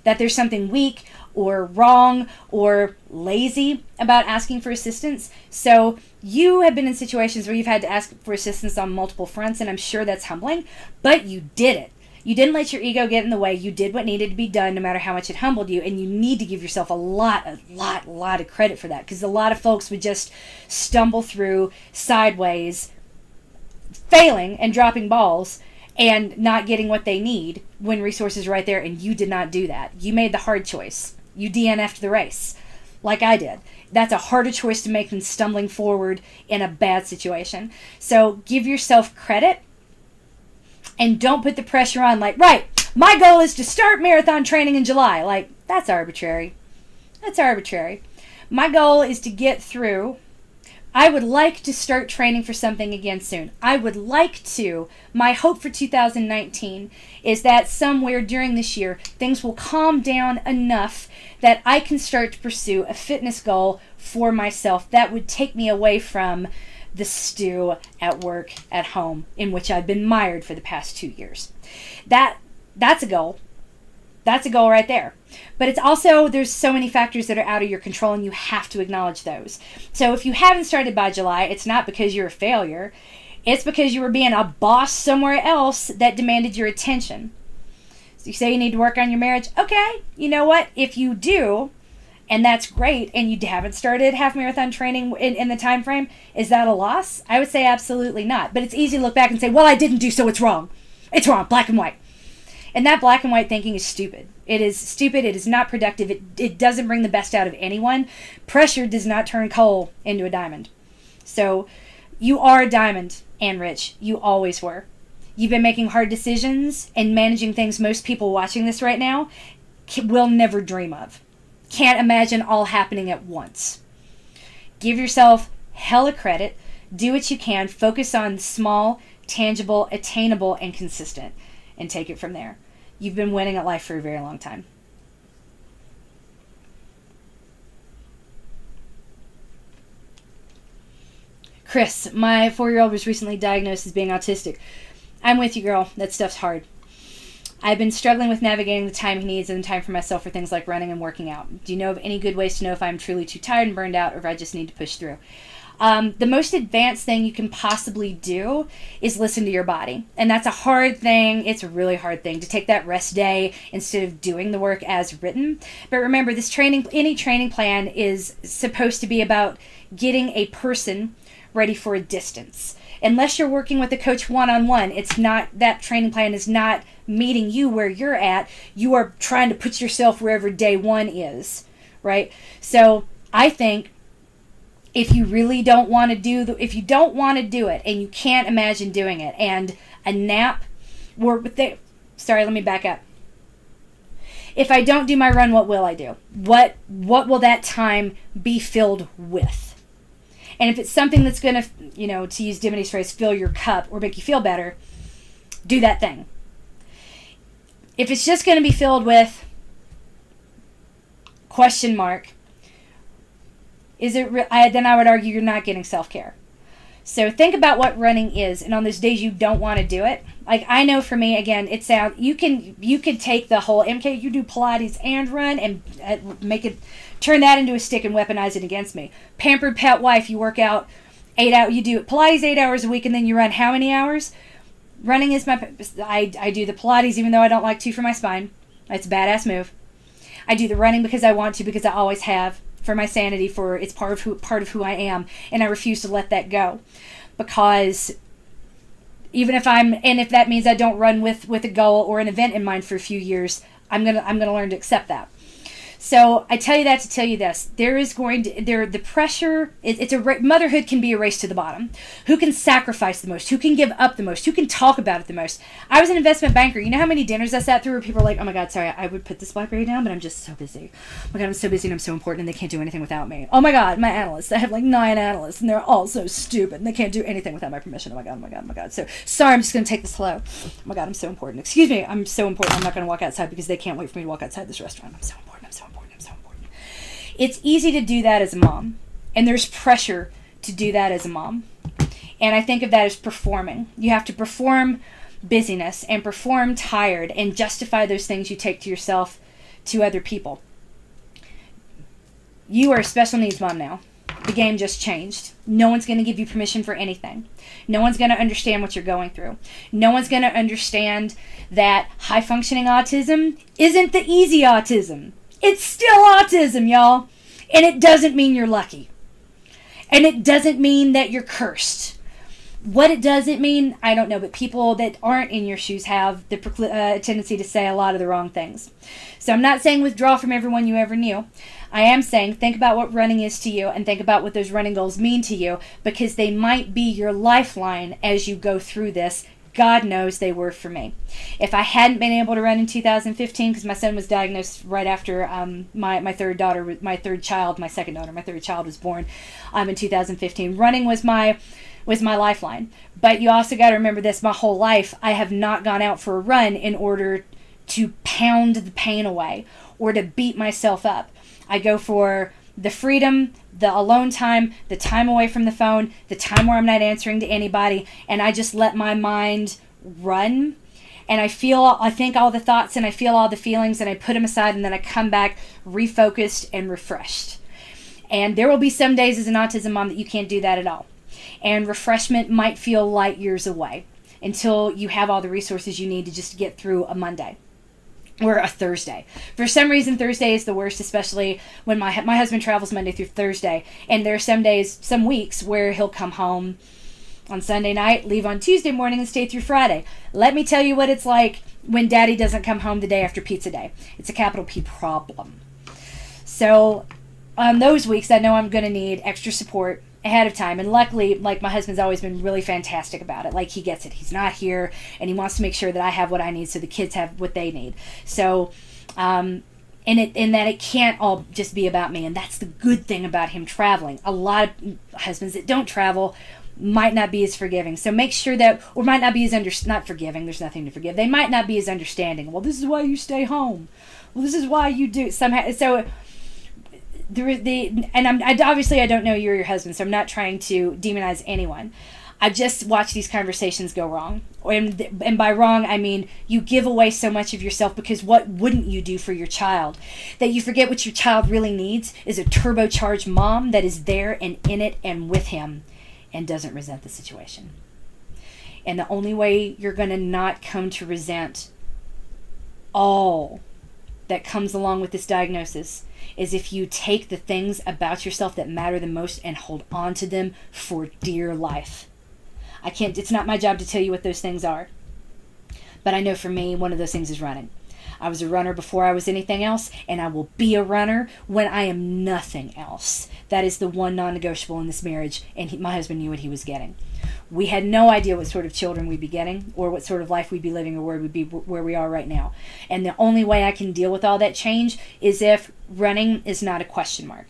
That there's something weak or wrong or lazy about asking for assistance. So you have been in situations where you've had to ask for assistance on multiple fronts, and I'm sure that's humbling, but you did it. You didn't let your ego get in the way. You did what needed to be done, no matter how much it humbled you, and you need to give yourself a lot of credit for that, because a lot of folks would just stumble through sideways, failing and dropping balls and not getting what they need when resources are right there, and you did not do that. You made the hard choice. You DNF'd the race, like I did. That's a harder choice to make than stumbling forward in a bad situation. So give yourself credit, and don't put the pressure on like, right, my goal is to start marathon training in July. Like, that's arbitrary. That's arbitrary. My goal is to get through. I would like to start training for something again soon. I would like to. My hope for 2019 is that somewhere during this year, things will calm down enough that I can start to pursue a fitness goal for myself that would take me away from the stew at work, at home, in which I've been mired for the past 2 years. That's a goal. That's a goal right there. But it's also, there's so many factors that are out of your control, and you have to acknowledge those. So if you haven't started by July, it's not because you're a failure. It's because you were being a boss somewhere else that demanded your attention. So you say you need to work on your marriage. Okay, you know what? If you do, and that's great, and you haven't started half marathon training in the time frame, is that a loss? I would say absolutely not. But it's easy to look back and say, well, I didn't do, so it's wrong. It's wrong, black and white. And that black and white thinking is stupid. It is stupid. It is not productive. It doesn't bring the best out of anyone. Pressure does not turn coal into a diamond. So you are a diamond, Ann Rich. You always were. You've been making hard decisions and managing things most people watching this right now will never dream of. Can't imagine all happening at once. Give yourself hella credit. Do what you can. Focus on small, tangible, attainable, and consistent. And take it from there. You've been winning at life for a very long time. Chris, my 4-year-old was recently diagnosed as being autistic. I'm with you, girl. That stuff's hard. I've been struggling with navigating the time he needs and the time for myself for things like running and working out. Do you know of any good ways to know if I'm truly too tired and burned out, or if I just need to push through? The most advanced thing you can possibly do is listen to your body. And that's a hard thing. It's a really hard thing to take that rest day instead of doing the work as written. But remember, any training plan is supposed to be about getting a person ready for a distance. Unless you're working with a coach one-on-one, that training plan is not meeting you where you're at. You are trying to put yourself wherever day one is, right? So I think if you really don't want to if you don't want to do it and you can't imagine doing it, and a nap, sorry, let me back up. If I don't do my run, what will I do? What will that time be filled with? And if it's something that's going to, to use Dimity's phrase, fill your cup or make you feel better, do that thing. If it's just going to be filled with question mark, then I would argue you're not getting self-care. So think about what running is, and on those days you don't want to do it. Like, I know for me, again, you could take the whole MK, you do Pilates and run, and turn that into a stick and weaponize it against me. Pampered pet wife, you work out 8 hours, you do Pilates 8 hours a week, and then you run how many hours? Running is I do the Pilates even though I don't like to for my spine. It's a badass move. I do the running because I want to, because I always have for my sanity, for it's part of who I am, and I refuse to let that go. Because even if if that means I don't run with a goal or an event in mind for a few years, I'm gonna learn to accept that. So I tell you that to tell you this: the pressure. Motherhood can be a race to the bottom. Who can sacrifice the most? Who can give up the most? Who can talk about it the most? I was an investment banker. You know how many dinners I sat through where people are like, "Oh my God, sorry, I would put this BlackBerry down, but I'm just so busy. Oh my God, I'm so busy and I'm so important, and they can't do anything without me. Oh my God, my analysts. I have like 9 analysts, and they're all so stupid, and they can't do anything without my permission. Oh my God, oh my God, oh my God. So sorry, I'm just gonna take this slow. Oh my God, I'm so important. Excuse me, I'm so important. I'm not gonna walk outside because they can't wait for me to walk outside this restaurant. I'm so important. I'm so important. I'm so important." It's easy to do that as a mom, and there's pressure to do that as a mom. And I think of that as performing. You have to perform busyness and perform tired and justify those things you take to yourself to other people. You are a special needs mom now. The game just changed. No one's going to give you permission for anything. No one's going to understand what you're going through. No one's going to understand that high functioning autism isn't the easy autism. It's still autism, y'all. And it doesn't mean you're lucky. And it doesn't mean that you're cursed. What it doesn't mean, I don't know, but people that aren't in your shoes have the tendency to say a lot of the wrong things. So I'm not saying withdraw from everyone you ever knew. I am saying think about what running is to you and think about what those running goals mean to you, because they might be your lifeline as you go through this. God knows they were for me. If I hadn't been able to run in 2015, because my son was diagnosed right after my third child was born in 2015. Running was my lifeline. But you also got to remember this: my whole life I have not gone out for a run in order to pound the pain away or to beat myself up. I go for the freedom, the alone time, the time away from the phone, the time where I'm not answering to anybody, and I just let my mind run. And I think all the thoughts and I feel all the feelings, and I put them aside, and then I come back refocused and refreshed. And there will be some days as an autism mom that you can't do that at all. And refreshment might feel light years away until you have all the resources you need to just get through a Monday or a Thursday. For some reason, Thursday is the worst, especially when my husband travels Monday through Thursday. And there are some days, some weeks, where he'll come home on Sunday night, leave on Tuesday morning, and stay through Friday. Let me tell you what it's like when Daddy doesn't come home the day after pizza day. It's a capital P problem. So on those weeks, I know I'm going to need extra support ahead of time. And luckily, like, my husband's always been really fantastic about it. Like, he gets it. He's not here, and he wants to make sure that I have what I need so the kids have what they need. So, and that it can't all just be about me. And that's the good thing about him traveling. A lot of husbands that don't travel might not be as forgiving. So make sure that, or might not be as not forgiving. There's nothing to forgive. They might not be as understanding. Well, this is why you stay home. Well, this is why you do somehow. So obviously I don't know you're your husband, so I'm not trying to demonize anyone. I just watch these conversations go wrong. And by wrong, I mean you give away so much of yourself, because what wouldn't you do for your child? That you forget what your child really needs is a turbocharged mom that is there and in it and with him and doesn't resent the situation. And the only way you're going to not come to resent all that comes along with this diagnosis is if you take the things about yourself that matter the most and hold on to them for dear life. It's not my job to tell you what those things are. But I know for me, one of those things is running. I was a runner before I was anything else, and I will be a runner when I am nothing else. That is the one non-negotiable in this marriage, and my husband knew what he was getting. We had no idea what sort of children we'd be getting, or what sort of life we'd be living, or where we'd be where we are right now. And the only way I can deal with all that change is if running is not a question mark.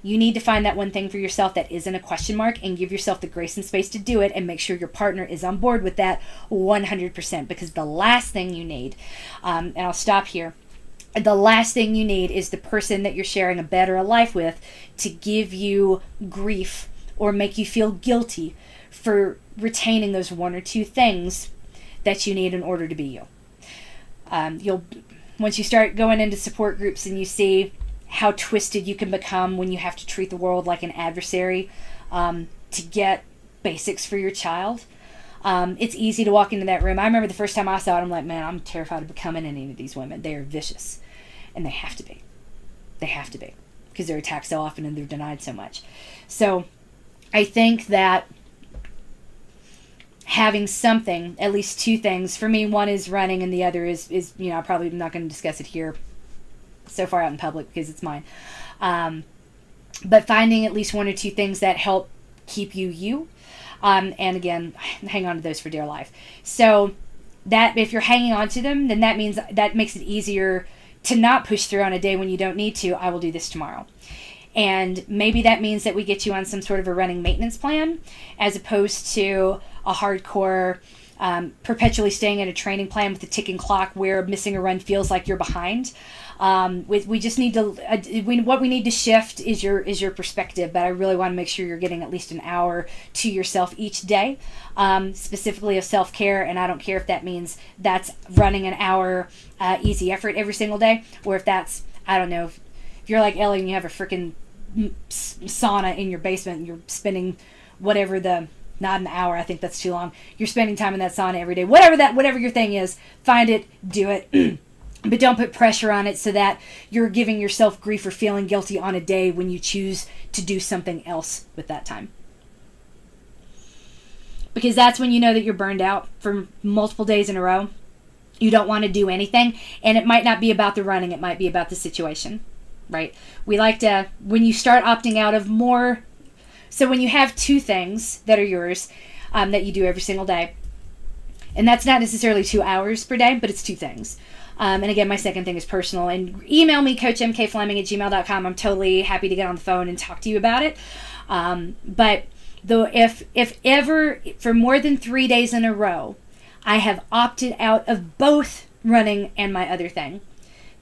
You need to find that one thing for yourself that isn't a question mark, and give yourself the grace and space to do it, and make sure your partner is on board with that 100%. Because the last thing you need, and I'll stop here, the last thing you need is the person that you're sharing a bed or a life with to give you grief or make you feel guilty for retaining those one or two things that you need in order to be you. Once you start going into support groups and you see how twisted you can become when you have to treat the world like an adversary to get basics for your child, it's easy to walk into that room. I remember the first time I saw it, I'm like, man, I'm terrified of becoming any of these women. They are vicious, and they have to be. They have to be. because they're attacked so often and they're denied so much. So I think that having something, at least two things, for me, one is running and the other is you know, I probably am not going to discuss it here so far out in public because it's mine. But finding at least one or two things that help keep you. And again, hang on to those for dear life. So that if you're hanging on to them, then that means that makes it easier to not push through on a day when you don't need to. I will do this tomorrow. And maybe that means that we get you on some sort of a running maintenance plan as opposed to a hardcore perpetually staying in a training plan with a ticking clock where missing a run feels like you're behind. We just need to, what we need to shift is your perspective, but I really want to make sure you're getting at least an hour to yourself each day, specifically of self-care. And I don't care if that means that's running an hour, easy effort every single day, or if that's, I don't know, if you're like Ellie and you have a freaking sauna in your basement and you're spending whatever not an hour, I think that's too long. You're spending time in that sauna every day. Whatever your thing is, find it, do it. But don't put pressure on it so that you're giving yourself grief or feeling guilty on a day when you choose to do something else with that time. Because that's when you know that you're burned out for multiple days in a row. You don't want to do anything. And it might not be about the running. It might be about the situation. Right? We like to, when you start opting out of more, so when you have two things that are yours that you do every single day, and that's not necessarily 2 hours per day, but it's two things. And again, my second thing is personal. And email me, coachmkfleming@gmail.com. I'm totally happy to get on the phone and talk to you about it. But though, if ever for more than 3 days in a row, I have opted out of both running and my other thing,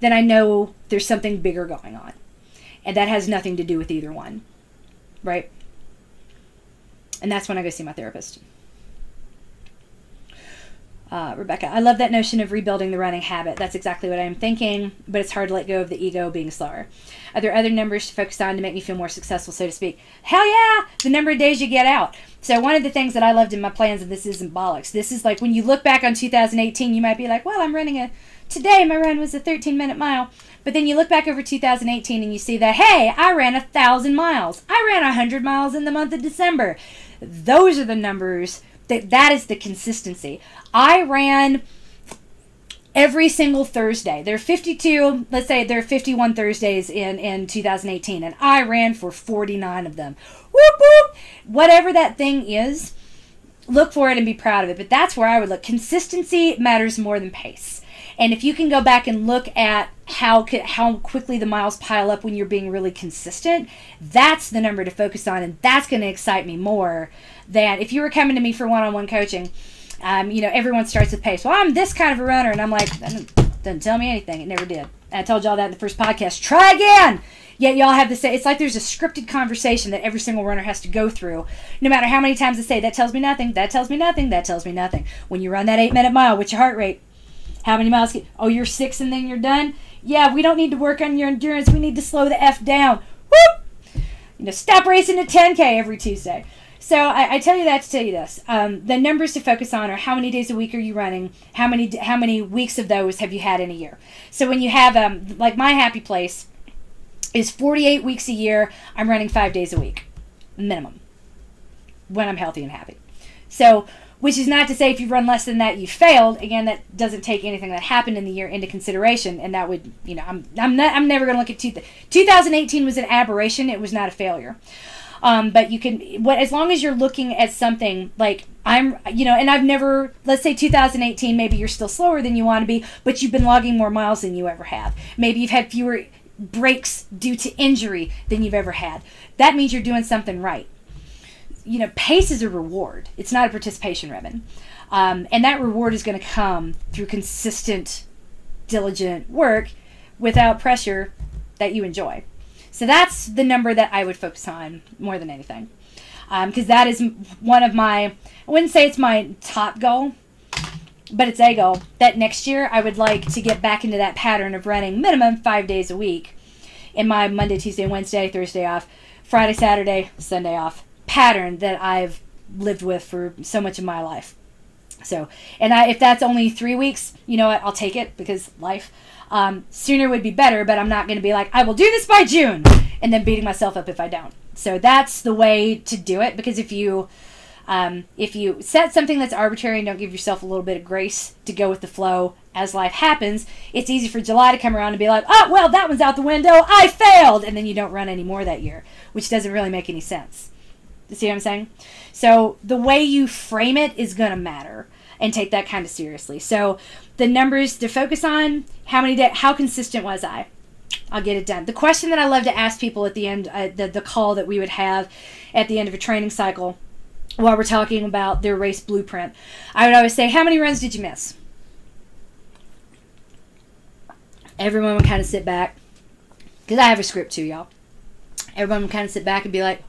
then I know there's something bigger going on. And that has nothing to do with either one. Right? And that's when I go see my therapist. Rebecca, I love that notion of rebuilding the running habit. That's exactly what I'm thinking, but it's hard to let go of the ego being slower. Are there other numbers to focus on to make me feel more successful, so to speak? Hell yeah! The number of days you get out. So one of the things that I loved in my plans, and this isn't bollocks, this is like when you look back on 2018, you might be like, well, I'm running today my run was a 13-minute mile. But then you look back over 2018 and you see that, hey, I ran 1,000 miles. I ran 100 miles in the month of December. Those are the numbers. That is the consistency. I ran every single Thursday. There are 52, let's say there are 51 Thursdays in 2018, and I ran for 49 of them. Whoop, whoop. Whatever that thing is, look for it and be proud of it. But that's where I would look. Consistency matters more than pace. And if you can go back and look at how quickly the miles pile up when you're being really consistent, that's the number to focus on, and that's going to excite me more than if you were coming to me for one-on-one coaching. You know, everyone starts with pace. Well, I'm this kind of a runner, and I'm like, that doesn't tell me anything. It never did. And I told y'all that in the first podcast. Try again! Yet y'all have to say, it's like there's a scripted conversation that every single runner has to go through. No matter how many times I say, that tells me nothing, that tells me nothing, that tells me nothing. When you run that 8-minute mile, what's your heart rate? How many miles? Oh, you're 6 and then you're done? Yeah, we don't need to work on your endurance. We need to slow the F down. Whoop! You know, stop racing to 10K every Tuesday. So I tell you that to tell you this. The numbers to focus on are how many days a week are you running? How many weeks of those have you had in a year? So when you have, like my happy place is 48 weeks a year. I'm running 5 days a week, minimum, when I'm healthy and happy. So, which is not to say if you run less than that, you failed. Again, that doesn't take anything that happened in the year into consideration. And that would, you know, I'm never going to look at 2018 was an aberration. It was not a failure. But you can, as long as you're looking at something like and I've never, let's say 2018, maybe you're still slower than you want to be, but you've been logging more miles than you ever have. Maybe you've had fewer breaks due to injury than you've ever had. That means you're doing something right. You know, pace is a reward. It's not a participation ribbon. And that reward is going to come through consistent, diligent work without pressure that you enjoy. So that's the number that I would focus on more than anything. Because that is one of my, I wouldn't say it's my top goal, but it's a goal. That next year I would like to get back into that pattern of running minimum 5 days a week in my Monday, Tuesday, Wednesday, Thursday off, Friday, Saturday, Sunday off pattern that I've lived with for so much of my life. So, and if that's only 3 weeks, you know what, I'll take it because life. Sooner would be better, but I'm not going to be like, I will do this by June. and then beating myself up if I don't. So that's the way to do it, because if you set something that's arbitrary and don't give yourself a little bit of grace to go with the flow as life happens, it's easy for July to come around and be like, oh, well, that one's out the window, I failed, and then you don't run any more that year, which doesn't really make any sense. You see what I'm saying? So the way you frame it is going to matter, and take that kind of seriously. So the numbers to focus on, how consistent was I? I'll get it done. The question that I love to ask people at the end, the call that we would have at the end of a training cycle while we're talking about their race blueprint, I would always say, how many runs did you miss? Everyone would kind of sit back, because I have a script too, y'all. Everyone would kind of sit back and be like,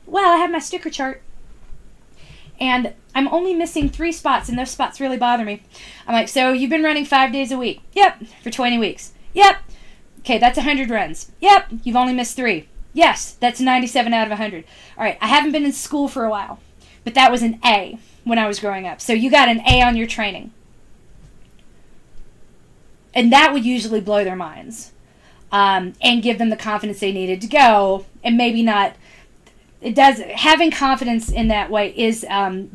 well, I have my sticker chart, and I'm only missing 3 spots, and those spots really bother me. I'm like, so you've been running 5 days a week? Yep. For 20 weeks? Yep. Okay, that's 100 runs. Yep. You've only missed 3. Yes, that's 97 out of 100. All right, I haven't been in school for a while, but that was an A when I was growing up. So you got an A on your training. And that would usually blow their minds, and give them the confidence they needed to go. And maybe not, having confidence in that way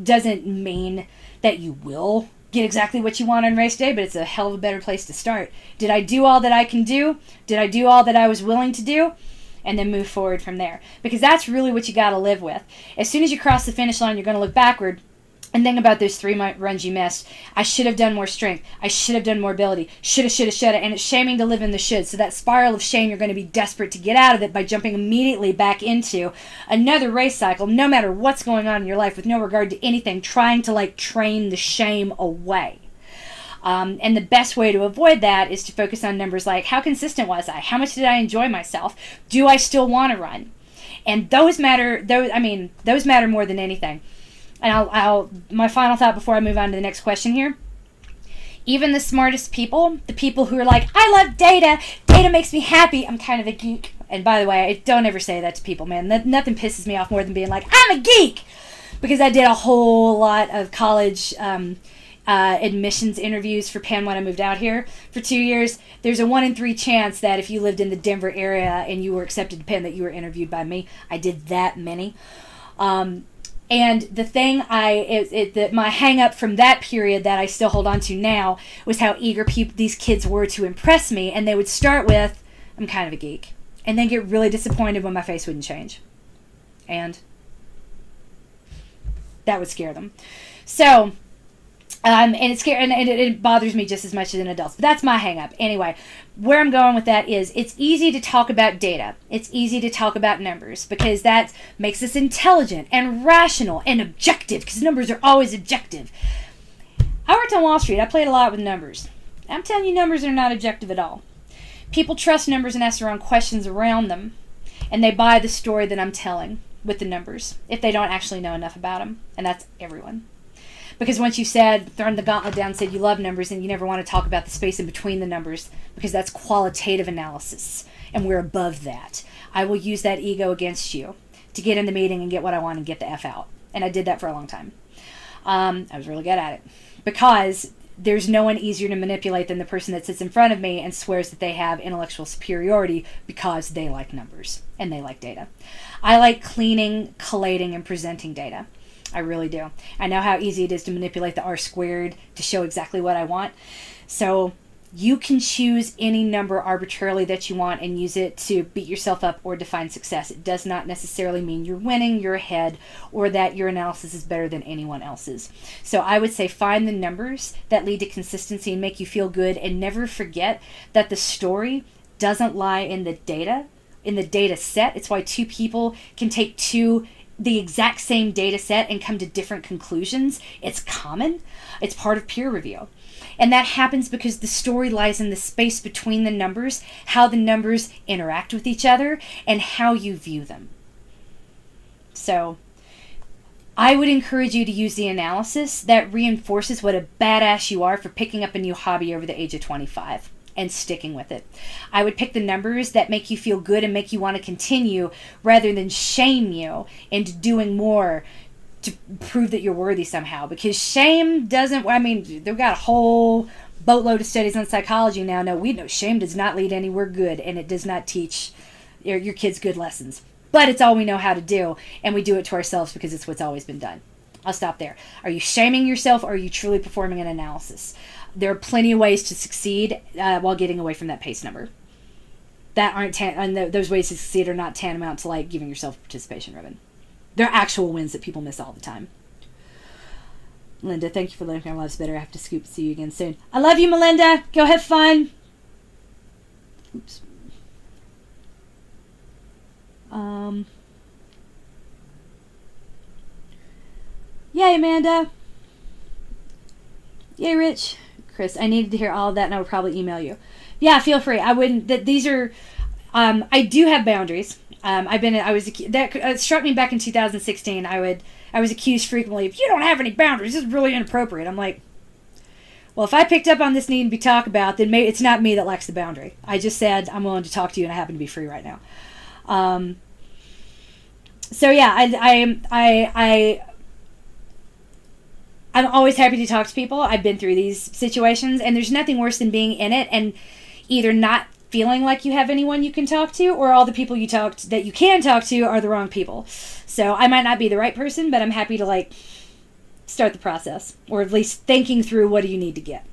doesn't mean that you will get exactly what you want on race day, but it's a hell of a better place to start. Did I do all that I can do? Did I do all that I was willing to do? And then move forward from there. Because that's really what you got to live with. As soon as you cross the finish line, you're going to look backward and think about those 3 runs you missed. I should have done more strength. I should have done more ability. Shoulda, shoulda, shoulda. And it's shaming to live in the should. So that spiral of shame, you're going to be desperate to get out of it by jumping immediately back into another race cycle, no matter what's going on in your life, with no regard to anything, trying to train the shame away. And the best way to avoid that is to focus on numbers like, how consistent was I? How much did I enjoy myself? Do I still want to run? And those matter. Those matter more than anything. And my final thought before I move on to the next question here. Even the smartest people, the people who are like, I love data. Data makes me happy. I'm kind of a geek. And by the way, I don't ever say that to people, man. Nothing pisses me off more than being like, I'm a geek. Because I did a whole lot of college admissions interviews for Penn when I moved out here for 2 years. There's a 1 in 3 chance that if you lived in the Denver area and you were accepted to Penn, that you were interviewed by me. I did that many. And the thing my hang up from that period that I still hold on to now was how eager these kids were to impress me. And they would start with, I'm kind of a geek. And then get really disappointed when my face wouldn't change. And that would scare them. So, and it bothers me just as much as an adult. But that's my hang up. Anyway, where I'm going with that is, it's easy to talk about data. It's easy to talk about numbers, because that makes us intelligent and rational and objective, because numbers are always objective. I worked on Wall Street. I played a lot with numbers. I'm telling you, numbers are not objective at all. People trust numbers and ask the wrong questions around them, and they buy the story that I'm telling with the numbers if they don't actually know enough about them, and that's everyone. Because once you thrown the gauntlet down, said you love numbers, and you never want to talk about the space in between the numbers, because that's qualitative analysis, and we're above that. I will use that ego against you to get in the meeting and get what I want and get the F out. And I did that for a long time. I was really good at it, because there's no one easier to manipulate than the person that sits in front of me and swears that they have intellectual superiority because they like numbers and they like data. I like cleaning, collating, and presenting data. I really do. I know how easy it is to manipulate the R² to show exactly what I want. So you can choose any number arbitrarily that you want and use it to beat yourself up or define success. It does not necessarily mean you're winning, you're ahead, or that your analysis is better than anyone else's. So I would say find the numbers that lead to consistency and make you feel good, and never forget that the story doesn't lie in the data set. It's why 2 people can take the exact same data set and come to different conclusions. It's common. It's part of peer review. And that happens because the story lies in the space between the numbers, how the numbers interact with each other, and how you view them. So I would encourage you to use the analysis that reinforces what a badass you are for picking up a new hobby over the age of 25. And sticking with it. I would pick the numbers that make you feel good and make you want to continue, rather than shame you into doing more to prove that you're worthy somehow. Because shame doesn't, they've got a whole boatload of studies on psychology now. No, we know shame does not lead anywhere good, and it does not teach your kids good lessons. But it's all we know how to do, and we do it to ourselves because it's what's always been done. I'll stop there. Are you shaming yourself, or are you truly performing an analysis? There are plenty of ways to succeed while getting away from that pace number. That aren't those ways to succeed are not tantamount to like giving yourself a participation ribbon. They're actual wins that people miss all the time. Linda, thank you for letting me know life's better. I have to scoop. See you again soon. I love you, Melinda. Go have fun. Oops. Yay, Amanda. Yay, Rich. Chris, I needed to hear all of that, and I would probably email you. Yeah, feel free. I wouldn't. These are. I do have boundaries. That struck me back in 2016. I was accused frequently of, you don't have any boundaries. This is really inappropriate. I'm like, well, if I picked up on this needing to be talked about, then maybe it's not me that lacks the boundary. I just said I'm willing to talk to you, and I happen to be free right now. So yeah, I'm always happy to talk to people. I've been through these situations, and there's nothing worse than being in it and either not feeling like you have anyone you can talk to, or all the people that you can talk to are the wrong people. So I might not be the right person, but I'm happy to like start the process, or at least thinking through what do you need to get.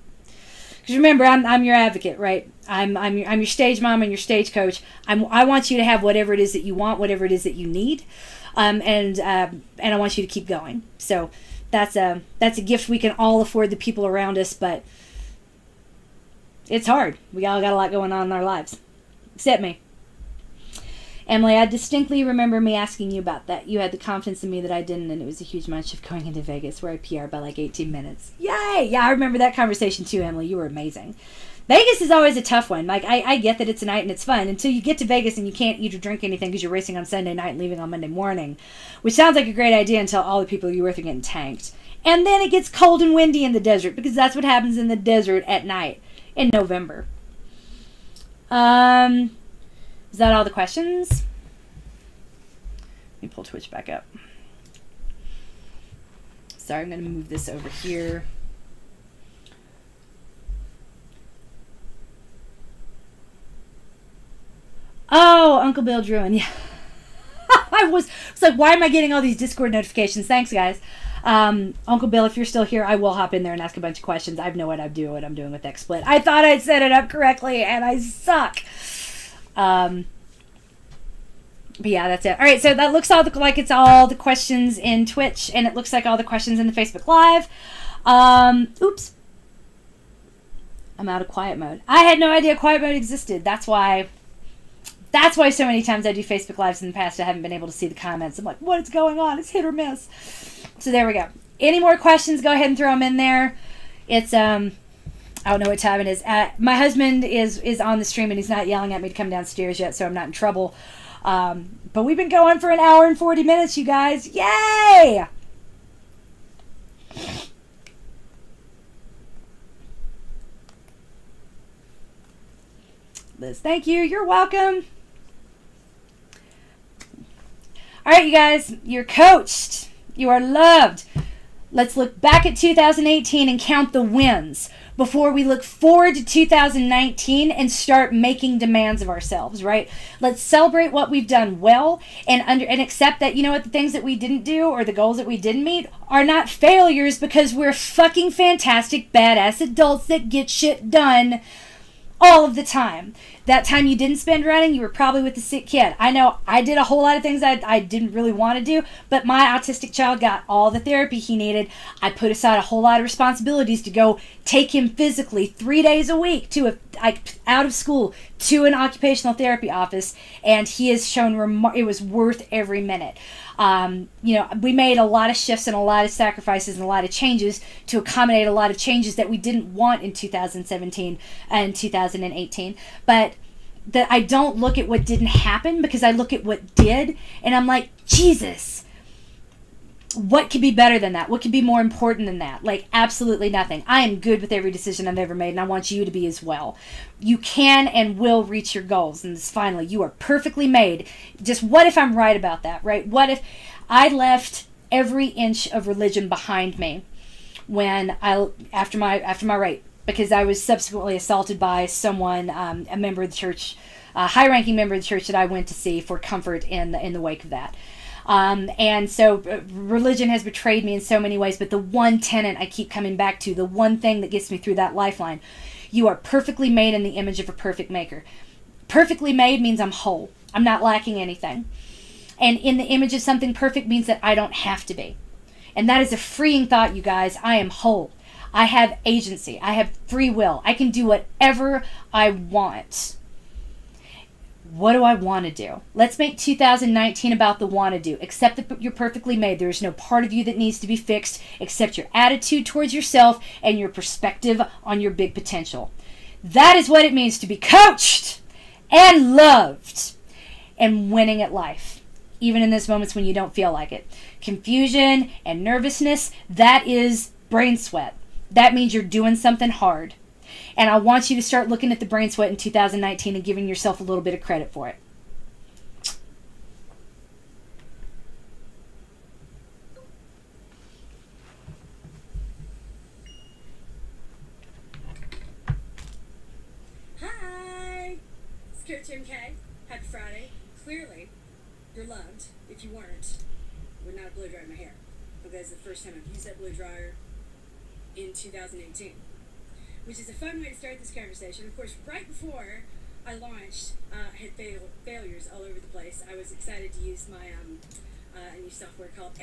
Because remember, I'm your advocate, right? I'm your stage mom and your stage coach. I want you to have whatever it is that you want, whatever it is that you need, and I want you to keep going. So that's a gift we can all afford the people around us, but it's hard. We all got a lot going on in our lives, except me. Emily, I distinctly remember me asking you about that. You had the confidence in me that I didn't, and it was a huge munch of going into Vegas where I PR'd by like 18 minutes. Yay! Yeah, I remember that conversation too, Emily. You were amazing. Vegas is always a tough one. Like, I get that it's a night and it's fun until you get to Vegas and you can't eat or drink anything because you're racing on Sunday night and leaving on Monday morning, which sounds like a great idea until all the people you're with are getting tanked. And then it gets cold and windy in the desert, because that's what happens in the desert at night in November. Is that all the questions? Let me pull Twitch back up. Sorry, I'm going to move this over here. Oh, Uncle Bill Druin. Yeah. I was like, why am I getting all these Discord notifications? Thanks, guys. Uncle Bill, if you're still here, I will hop in there and ask a bunch of questions. I have no what I'm doing with Xsplit. I thought I'd set it up correctly, and I suck. But yeah, that's it. All right, so that looks like it's all the questions in Twitch, and it looks like all the questions in the Facebook Live. Oops. I'm out of quiet mode. I had no idea quiet mode existed. That's why so many times I do Facebook Lives in the past, I haven't been able to see the comments. I'm like, what is going on? It's hit or miss. So there we go. Any more questions, go ahead and throw them in there. It's, I don't know what time it is. My husband is on the stream, and he's not yelling at me to come downstairs yet, so I'm not in trouble. But we've been going for an hour and 40 minutes, you guys. Yay! Liz, thank you. You're welcome. All right, you guys. You're coached. You are loved. Let's look back at 2018 and count the wins before we look forward to 2019 and start making demands of ourselves, right? Let's celebrate what we've done well and accept that, you know what, the things that we didn't do or the goals that we didn't meet are not failures, because we're fucking fantastic, badass adults that get shit done all of the time. That time you didn't spend running, you were probably with a sick kid. I know I did a whole lot of things I didn't really want to do, but my autistic child got all the therapy he needed. I put aside a whole lot of responsibilities to go take him physically 3 days a week out of school to an occupational therapy office, and he has shown it was worth every minute. You know, we made a lot of shifts and a lot of sacrifices and a lot of changes to accommodate a lot of changes that we didn't want in 2017 and 2018. But that I don't look at what didn't happen, because I look at what did, and I'm like, Jesus, what could be better than that? What could be more important than that? Like, absolutely nothing. I am good with every decision I've ever made, and I want you to be as well. You can and will reach your goals, and finally, you are perfectly made. Just what if I'm right about that, right? What if I left every inch of religion behind me when after my rape? because I was subsequently assaulted by someone, a member of the church, a high-ranking member of the church that I went to see for comfort in the wake of that. And so religion has betrayed me in so many ways, but the one tenet I keep coming back to, the one thing that gets me through that lifeline: you are perfectly made in the image of a perfect maker. Perfectly made means I'm whole. I'm not lacking anything. And in the image of something perfect means that I don't have to be. And that is a freeing thought, you guys. I am whole. I have agency. I have free will. I can do whatever I want. What do I want to do? Let's make 2019 about the want to do. Accept that you're perfectly made. There is no part of you that needs to be fixed except your attitude towards yourself and your perspective on your big potential. That is what it means to be coached and loved and winning at life, even in those moments when you don't feel like it. Confusion and nervousness, that is brain sweat. That means you're doing something hard. And I want you to start looking at the brain sweat in 2019 and giving yourself a little bit of credit for it. Hi! It's Coach MK. Happy Friday. Clearly, you're loved. If you weren't, I would not have blow dried my hair, because the first time I've used that blow dryer in 2018. Which is a fun way to start this conversation. Of course, right before I launched, I had failures all over the place. I was excited to use my a new software called